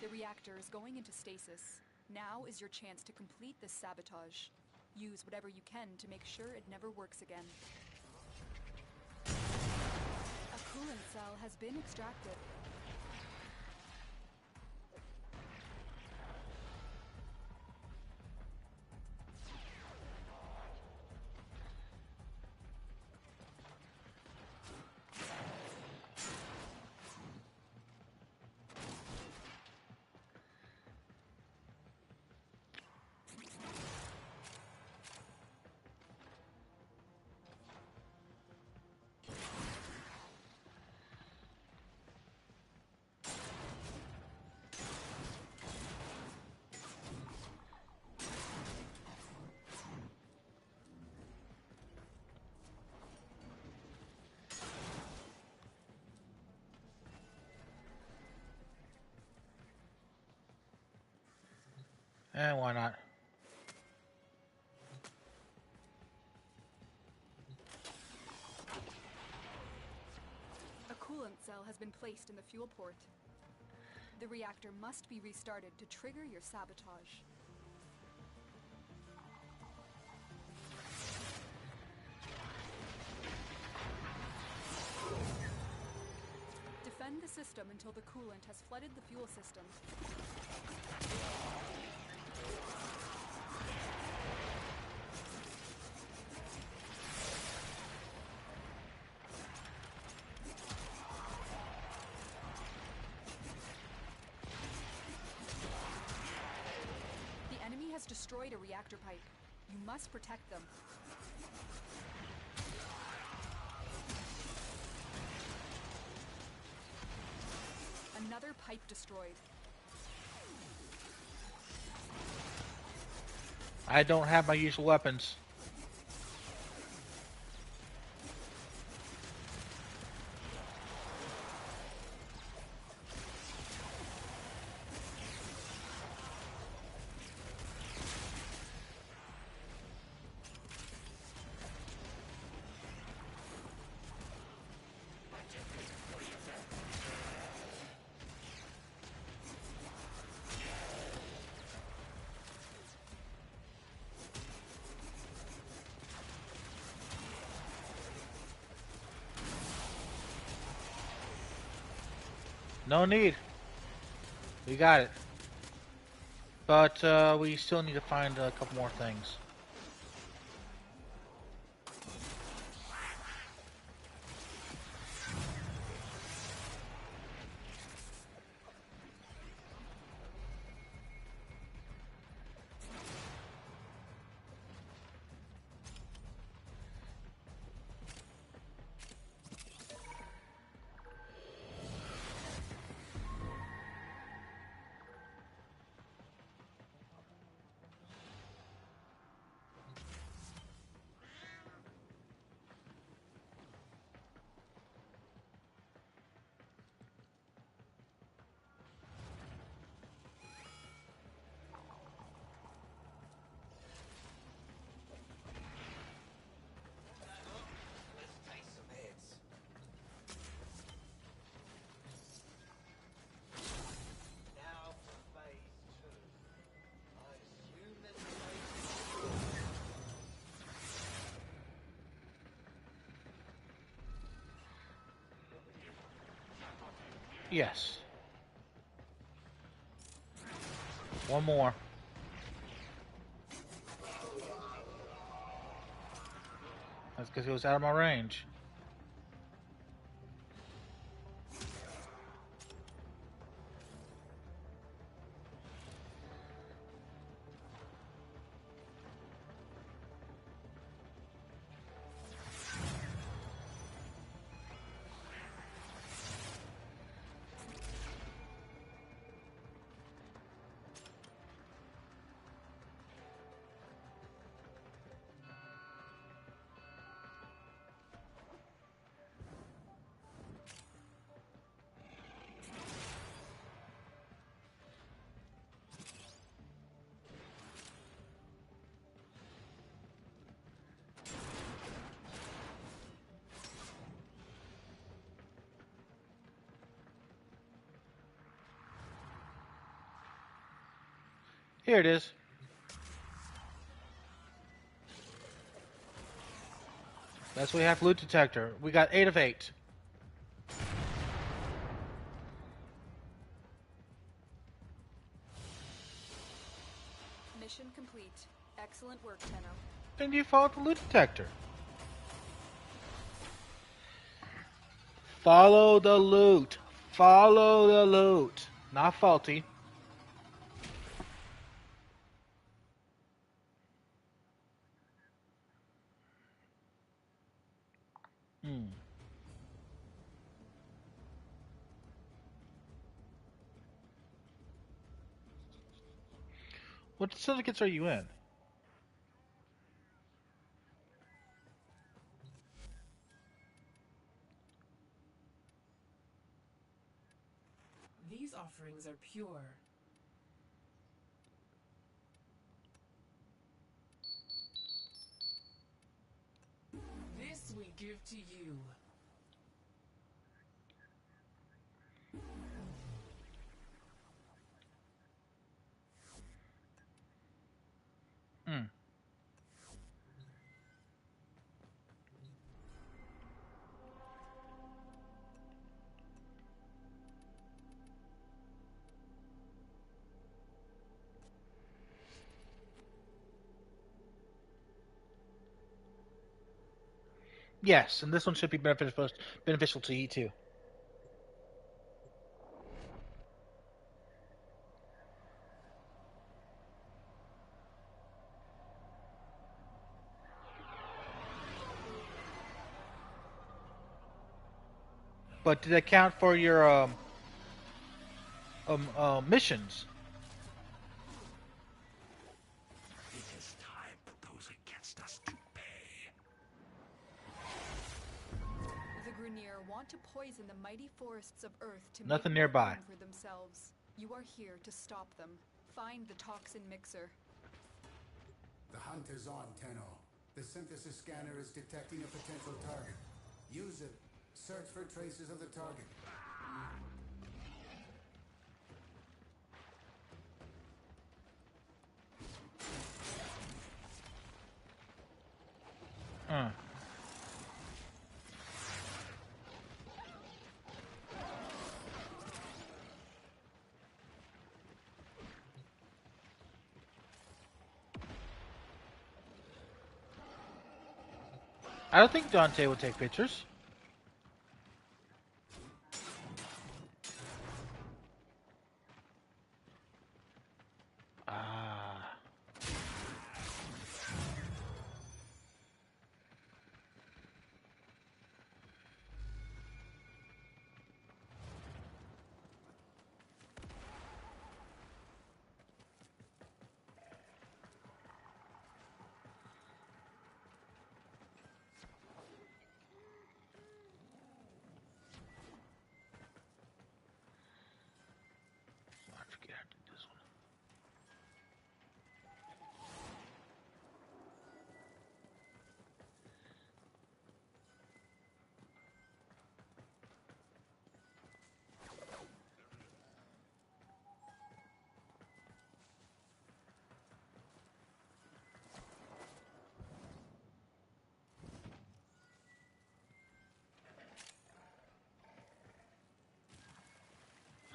The reactor is going into stasis. Now is your chance to complete this sabotage. Use whatever you can to make sure it never works again. A coolant cell has been extracted. And why not? A coolant cell has been placed in the fuel port. The reactor must be restarted to trigger your sabotage. Defend the system until the coolant has flooded the fuel system. The enemy has destroyed a reactor pipe. You must protect them. Another pipe destroyed. I don't have my usual weapons. No need. We got it. But we still need to find a couple more things. Yes. One more. That's because it was out of my range. Here it is. That's what we have loot detector. We got 8 of 8. Mission complete. Excellent work, Tenno. Then you follow the loot detector. Follow the loot. Follow the loot. Not faulty. Hmm. What syndicates are you in? These offerings are pure. This we give to you. Hmm. Yes, and this one should be beneficial to you too. But did that count for your missions. It is time for those against us to pay. The Grineer want to poison the mighty forests of Earth to Nothing make more nearby. room for themselves. You are here to stop them. Find the toxin mixer. The hunt is on, Tenno. The synthesis scanner is detecting a potential target. Use it. Search for traces of the target. I don't think Dante will take pictures. Ah. I forget I did this one.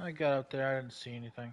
I got out there, I didn't see anything.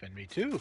And me too.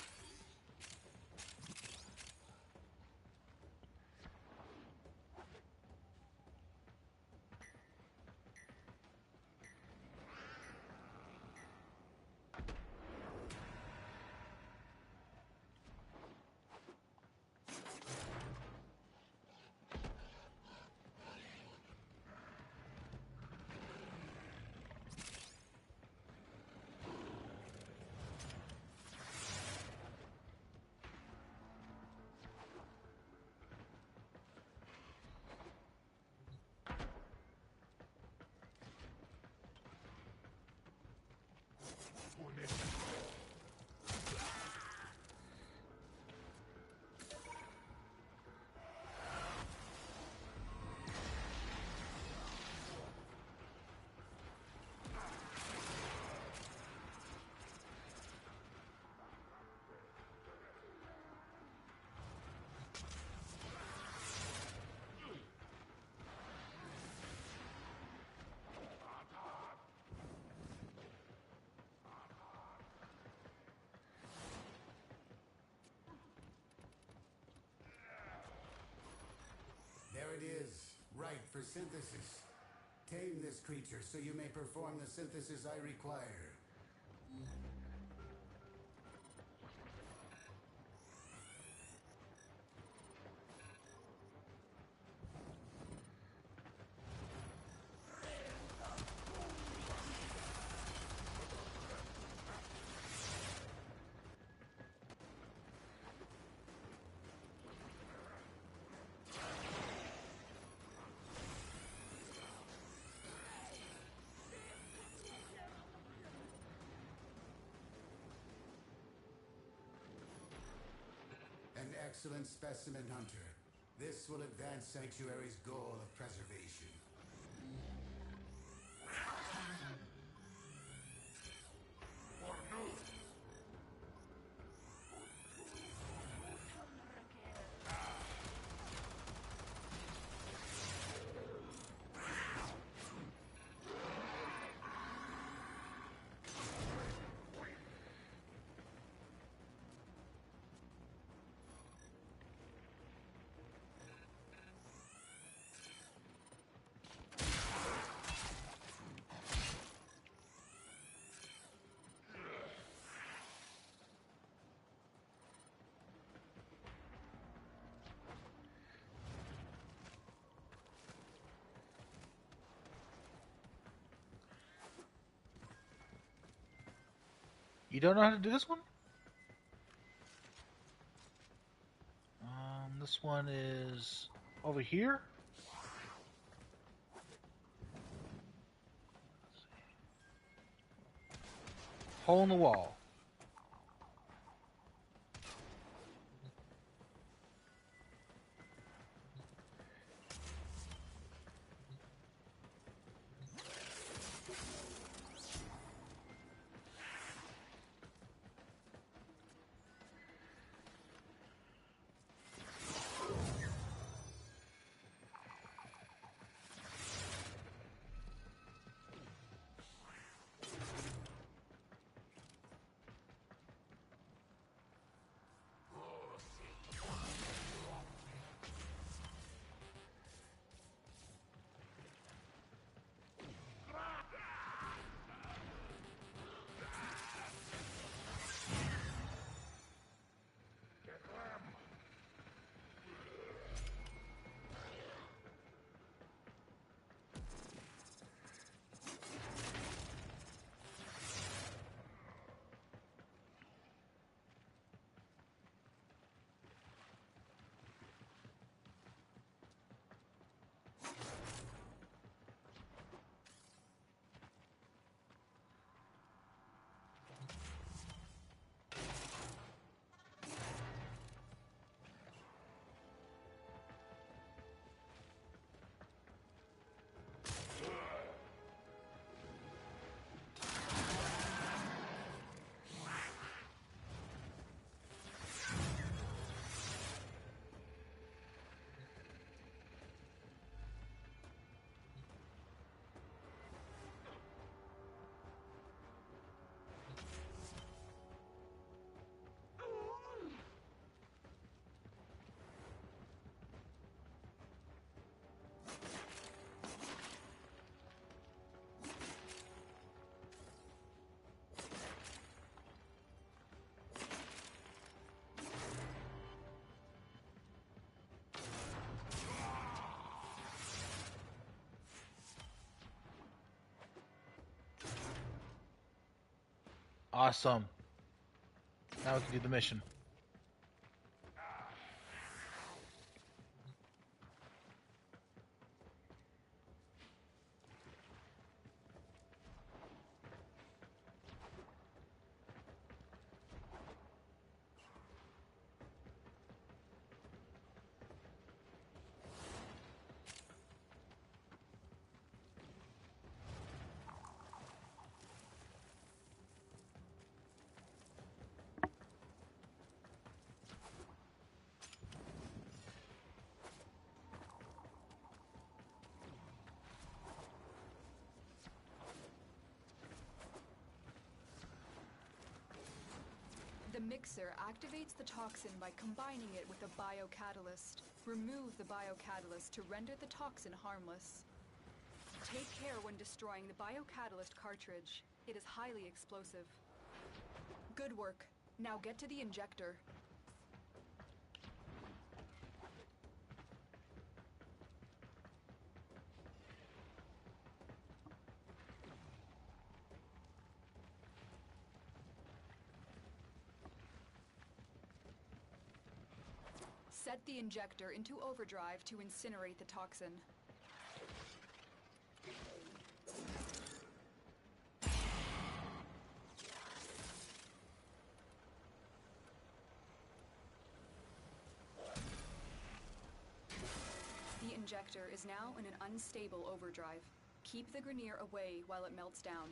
There it is, ripe for synthesis. Tame this creature so you may perform the synthesis I require. An excellent specimen, Hunter. This will advance Sanctuary's goal of preservation. You don't know how to do this one? This one is over here. Hole in the wall. Awesome. Now we can do the mission. The mixer activates the toxin by combining it with a biocatalyst. Remove the biocatalyst to render the toxin harmless. Take care when destroying the biocatalyst cartridge. It is highly explosive. Good work. Now get to the injector. Set the injector into overdrive to incinerate the toxin. The injector is now in an unstable overdrive. Keep the Grenier away while it melts down.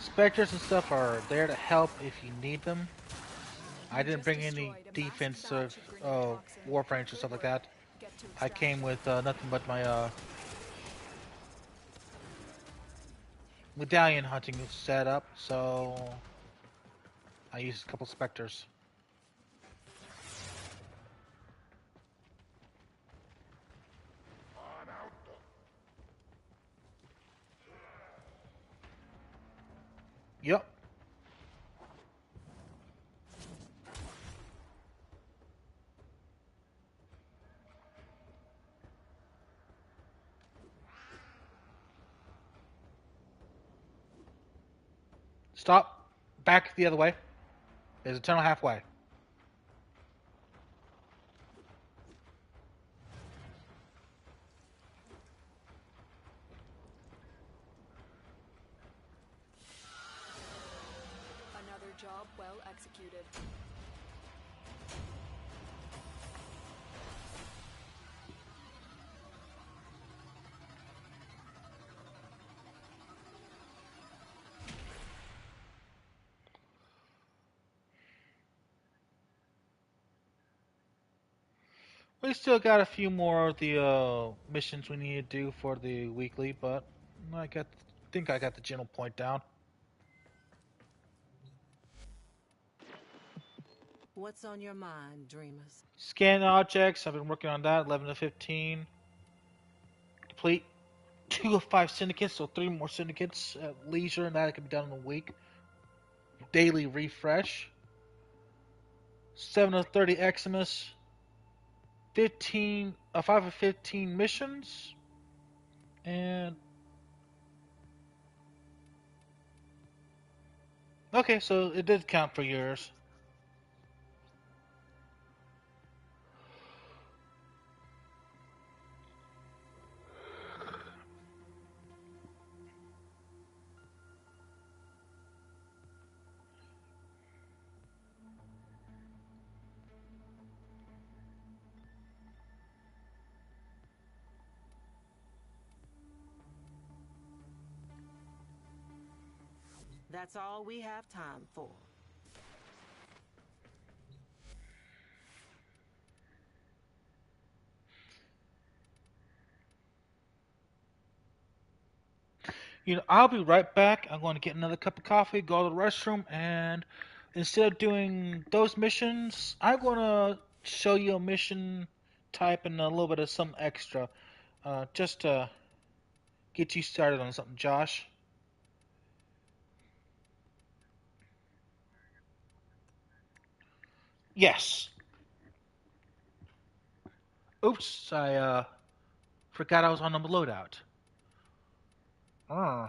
Spectres and stuff are there to help if you need them. I didn't bring any defensive Warframes or stuff like that. I came with nothing but my medallion hunting setup, so I used a couple Spectres. Yep. Stop. Back the other way. There's a tunnel halfway. Another job well executed. We still got a few more of the missions we need to do for the weekly, but think I got the general point down. What's on your mind, dreamers? Scan objects. I've been working on that. 11 to 15. Complete 2 of 5 syndicates, so 3 more syndicates at leisure, and that can be done in a week. Daily refresh. 7 of 30 Eximus. 5 of 15 missions. And okay, so it did count for yours. That's all we have time for. I'll be right back. I'm going to get another cup of coffee, go to the restroom, and instead of doing those missions, I'm going to show you a mission type and a little bit of some extra, just to get you started on something, Josh. Yes. Oops, I forgot I was on the loadout. Uh,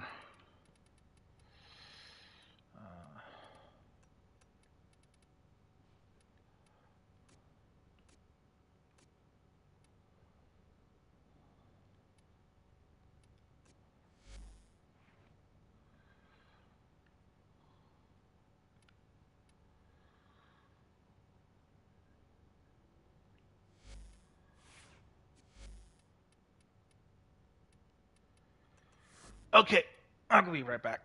okay, I'm gonna be right back.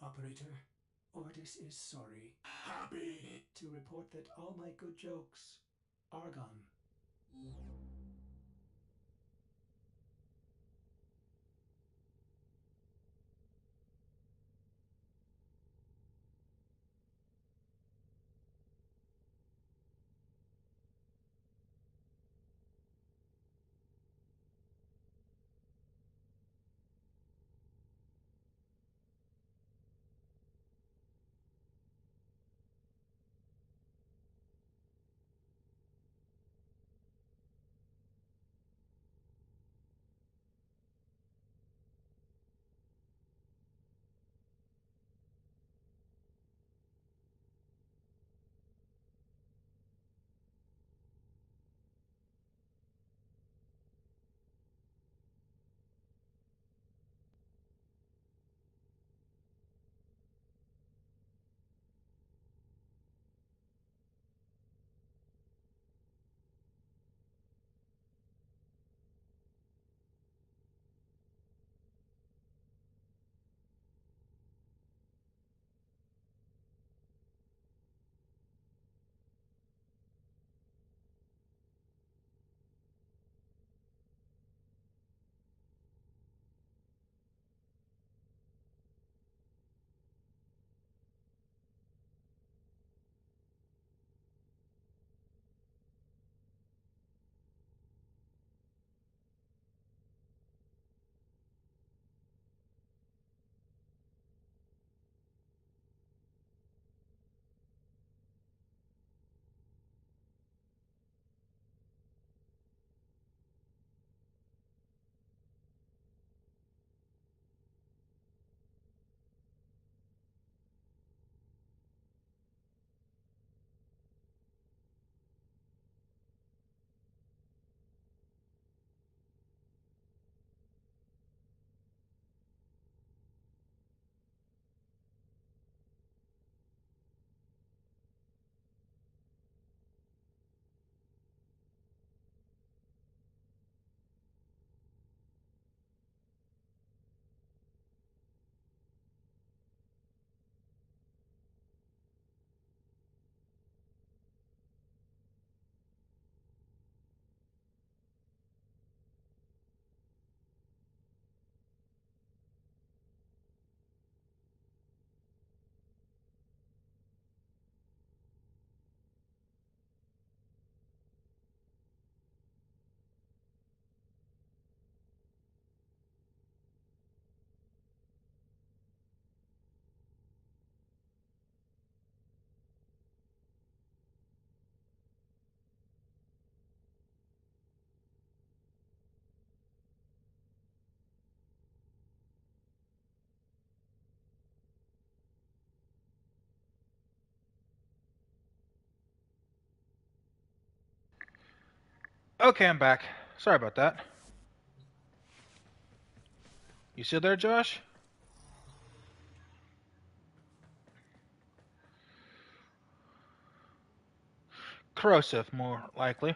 Operator, Ordis is sorry. Happy! To report that all my good jokes are gone. Okay, I'm back. Sorry about that. You still there, Josh? corrosive, more likely.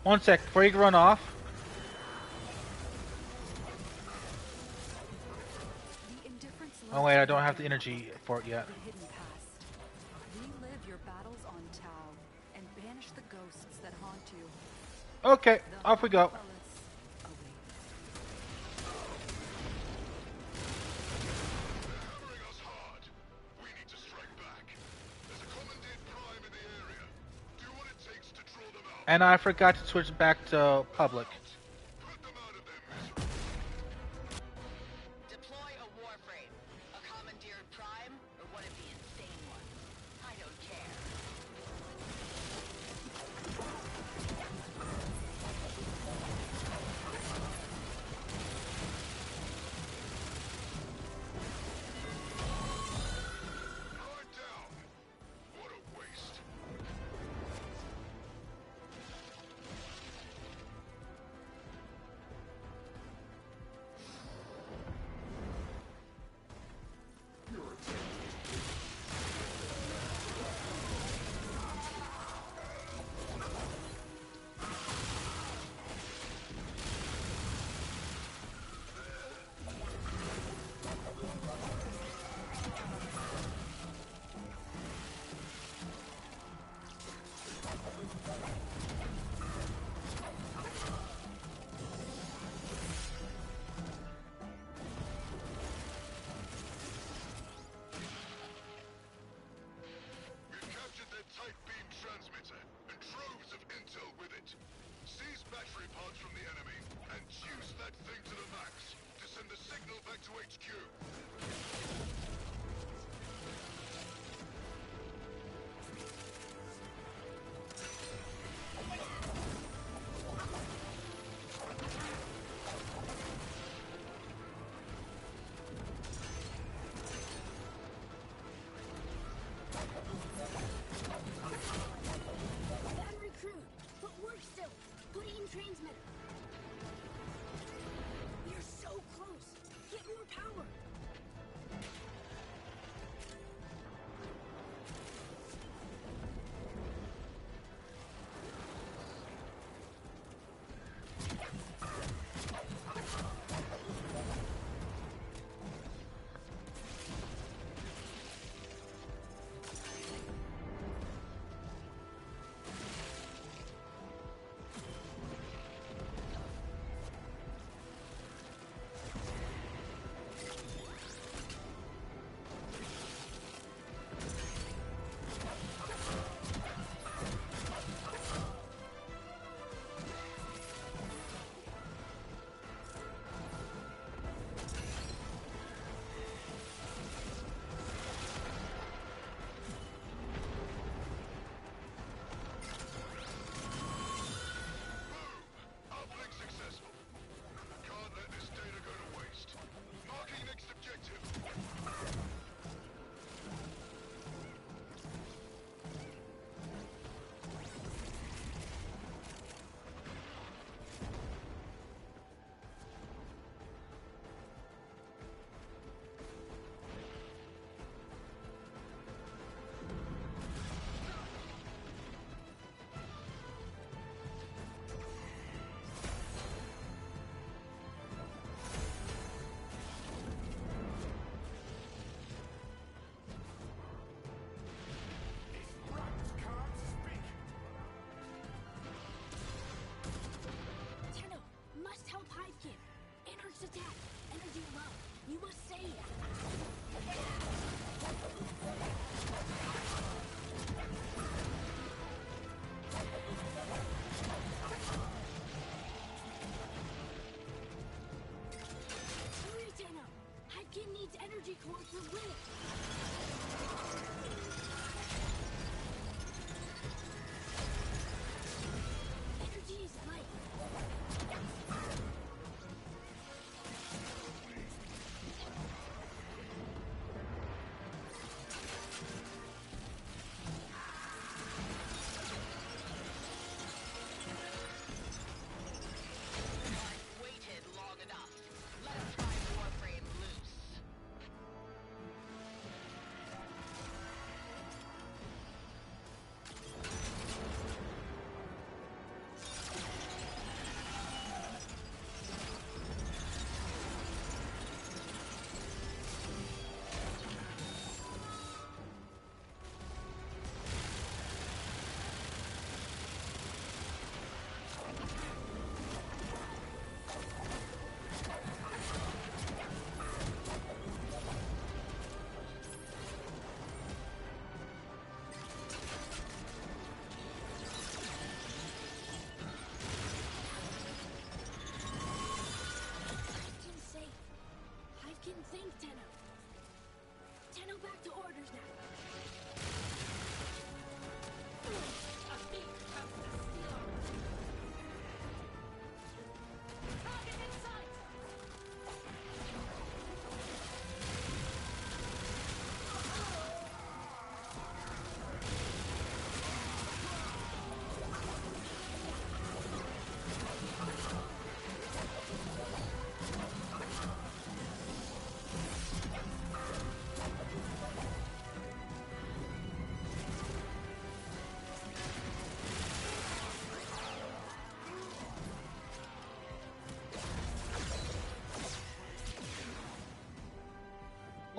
One sec, before you run off. Oh wait, I don't have the energy for it yet. The hidden past. Relive your battles on Tau and banish the ghosts that haunt you. Okay, off we go. And I forgot to switch back to public. Deploy a Warframe. A commandeered prime, or one of the insane ones. I don't care.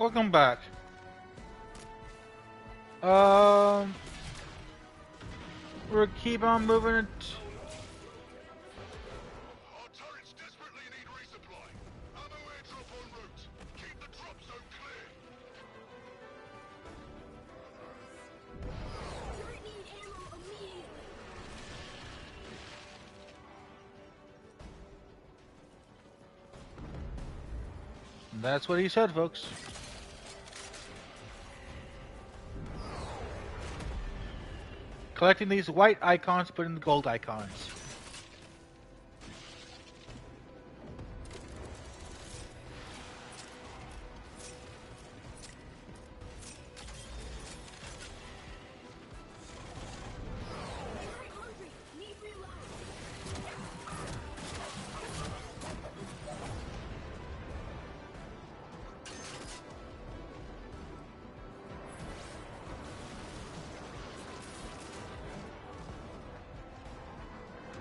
Welcome back. Um, we'll keep on moving it. Our turrets desperately need resupply. Ammo airdrop en route. Keep the drop zone clear. Turret need ammo immediately. That's what he said, folks. Collecting these white icons, put in the gold icons. Very hungry. Need reload.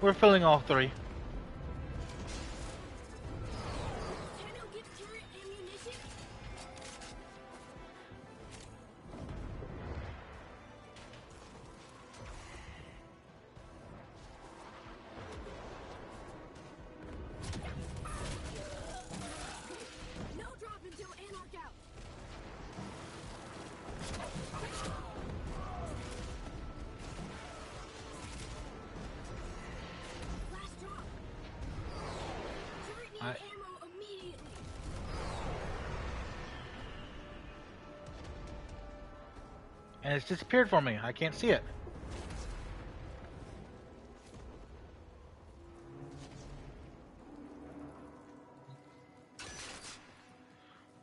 We're filling all three. Tenno give turret ammunition? No drop until Anarch out. Last drop. Turret need ammo immediately. And it's disappeared for me. I can't see it.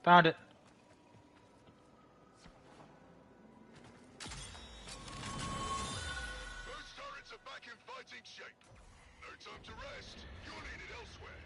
Found it. Those turrets are back in fighting shape. No time to rest. You're needed elsewhere.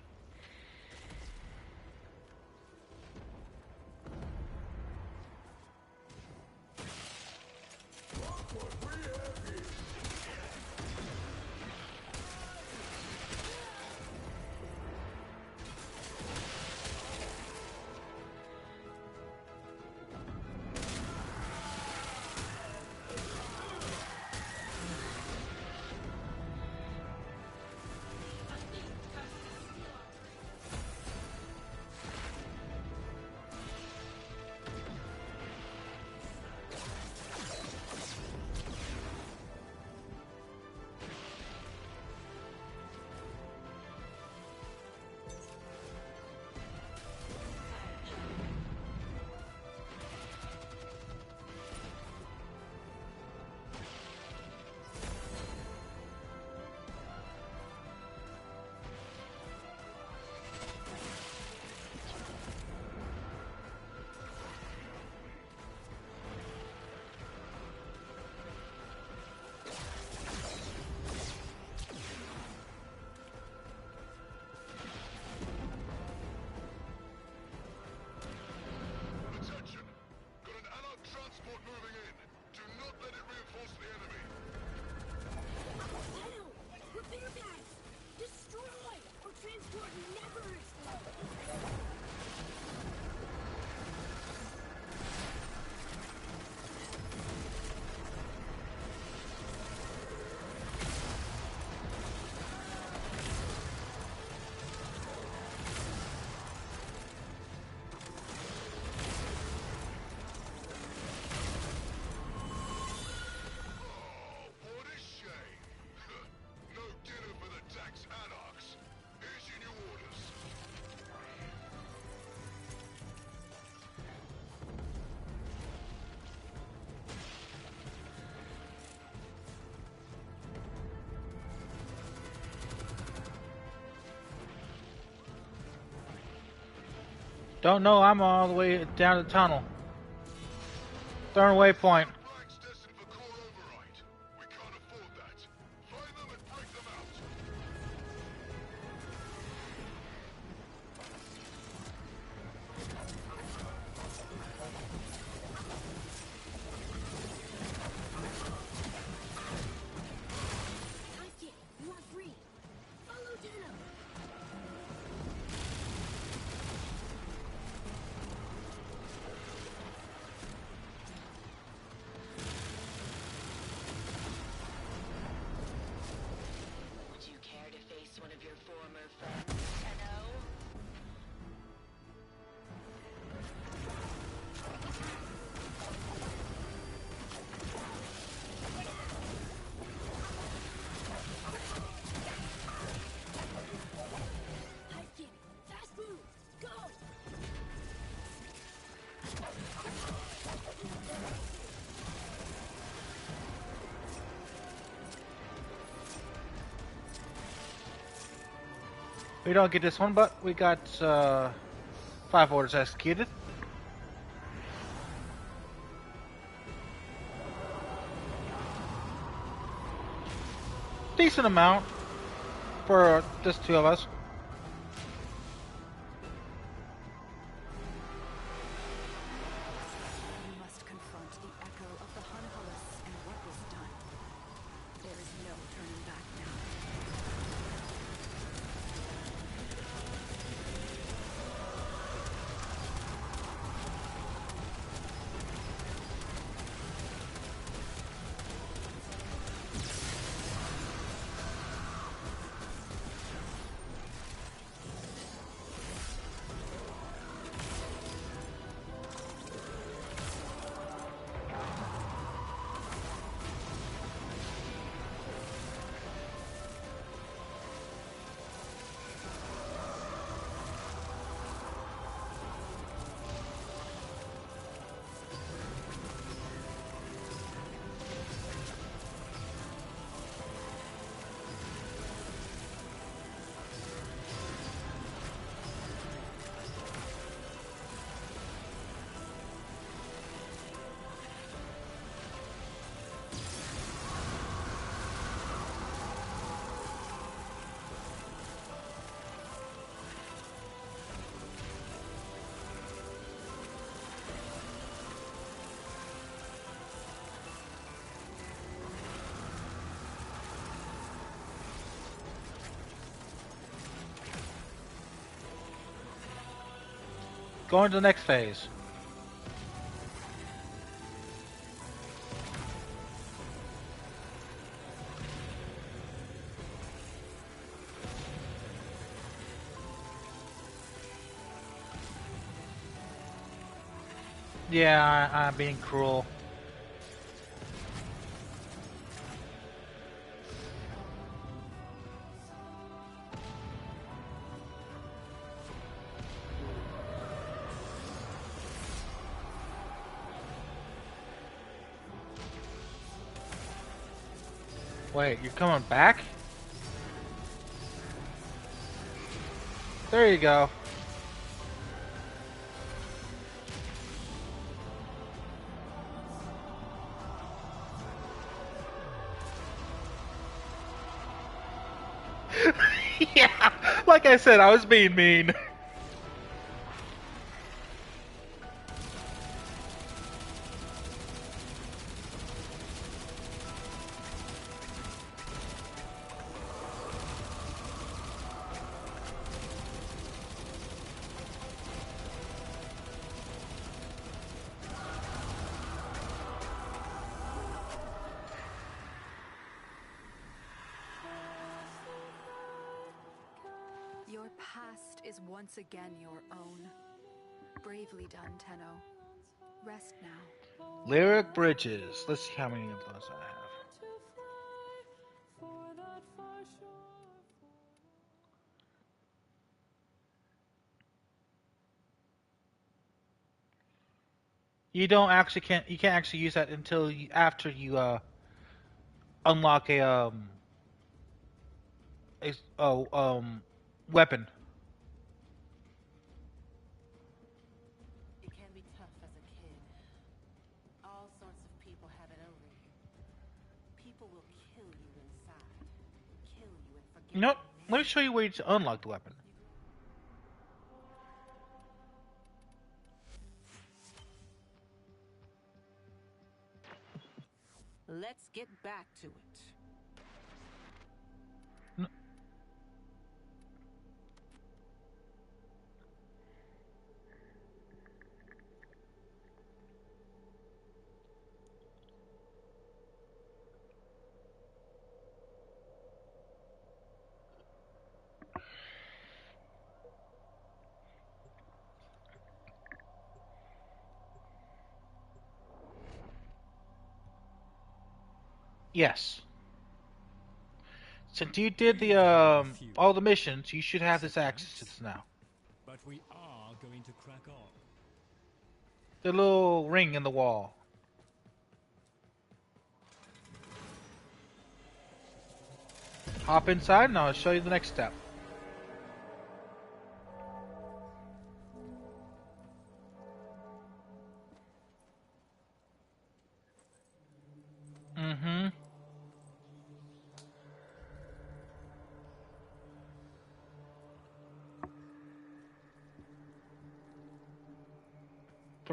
Attention! Got an allied transport moving in. Do not let it reinforce the enemy. Tenno, repair bags. Destroy or transport never explode. Oh, what a shame. No dinner for the tax anarchs. Here's your new orders. Don't know. I'm all the way down the tunnel. Third waypoint. Flags destined for core override. We can't afford that. Find them and break them out. Take it. You are free. Follow Tenno. We don't get this one, but we got 5 orders executed. Decent amount for just 2 of us. You must confront the echo of the Hunhullus and what was done. There is no turning back now. Going to the next phase. Yeah, I'm being cruel. Wait, you're coming back? There you go. Yeah, like I said, I was being mean. Your past is once again your own. Bravely done, Tenno. Rest now. Lyric bridges. Let's see how many of those I have. You can't actually use that until after you unlock weapon. It can be tough as a kid. All sorts of people have it over you. People will kill you inside. Kill you and forget You know what? your name. Let me show you where to unlock the weapon. Let's get back to it. Yes. Since you did the all the missions, you should have this access to this now. But we are going to crack on. The little ring in the wall. Hop inside and I'll show you the next step.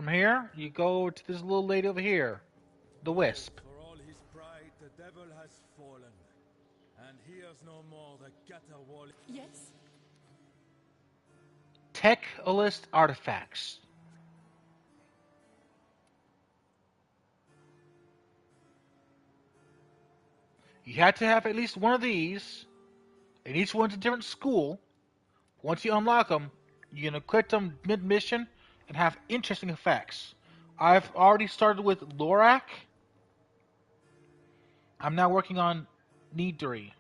from here, you go to this little lady over here, the Wisp. For all his pride, the devil has fallen. And here's no more the Gatawall. Yes? Tech-list artifacts. You had to have at least one of these, and each one's a different school. Once you unlock them, you're going to quit them mid-mission and have interesting effects. I've already started with Lorak. I'm now working on Nidri.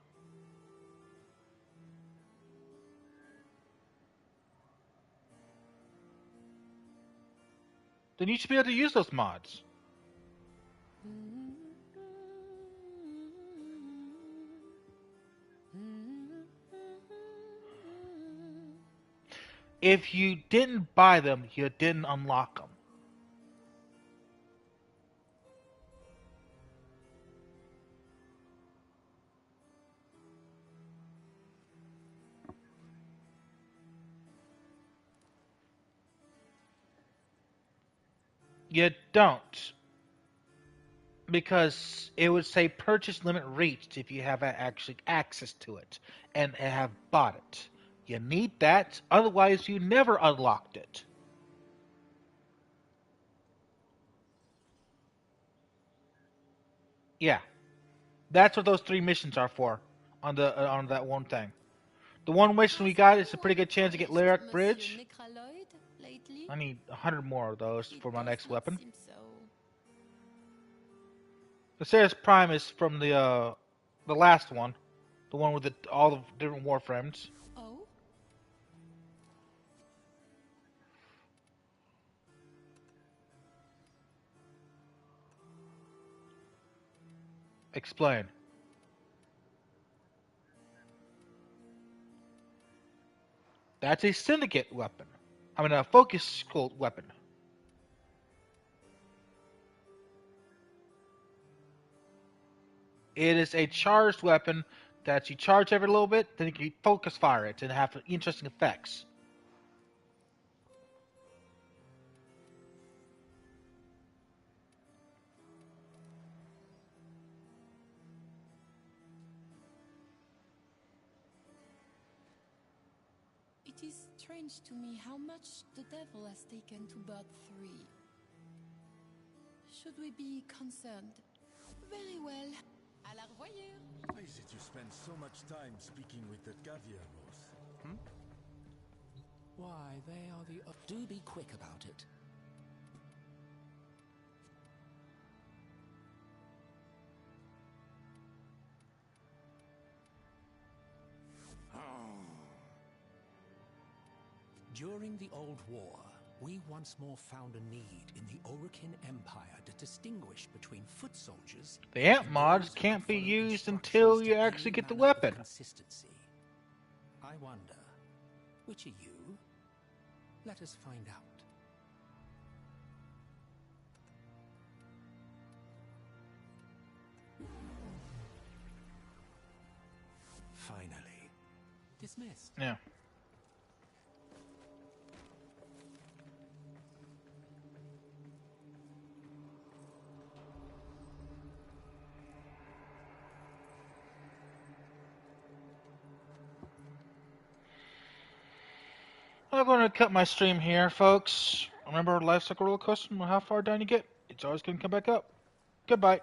Then you should be able to use those mods. If you didn't buy them, you didn't unlock them. You don't. Because it would say purchase limit reached if you have actually access to it and have bought it. You need that, otherwise you never unlocked it. Yeah. That's what those 3 missions are for on that one thing. The one mission we got is a pretty good chance to get Lyric Bridge. I need 100 more of those for my next weapon. The Ceres Prime is from the last one, the one with all the different Warframes. Oh? Explain. That's a syndicate weapon. I mean, a focus cult weapon. It is a charged weapon that you charge every little bit, then you can focus fire it and have interesting effects. It is strange to me how much the devil has taken to birth 3. Should we be concerned? Very well. À la revoyure. Why is it you spend so much time speaking with the Gavianos? Why, they are the... Do be quick about it. During the Old War, we once more found a need in the Orokin Empire to distinguish between foot soldiers. The amp mods can't be used until you actually get the weapon. Consistency. I wonder, which are you? Let us find out. Finally. Dismissed. Yeah. I'm going to cut my stream here, folks. Remember, life's like a roller coaster. No matter how far down you get, it's always going to come back up. Goodbye.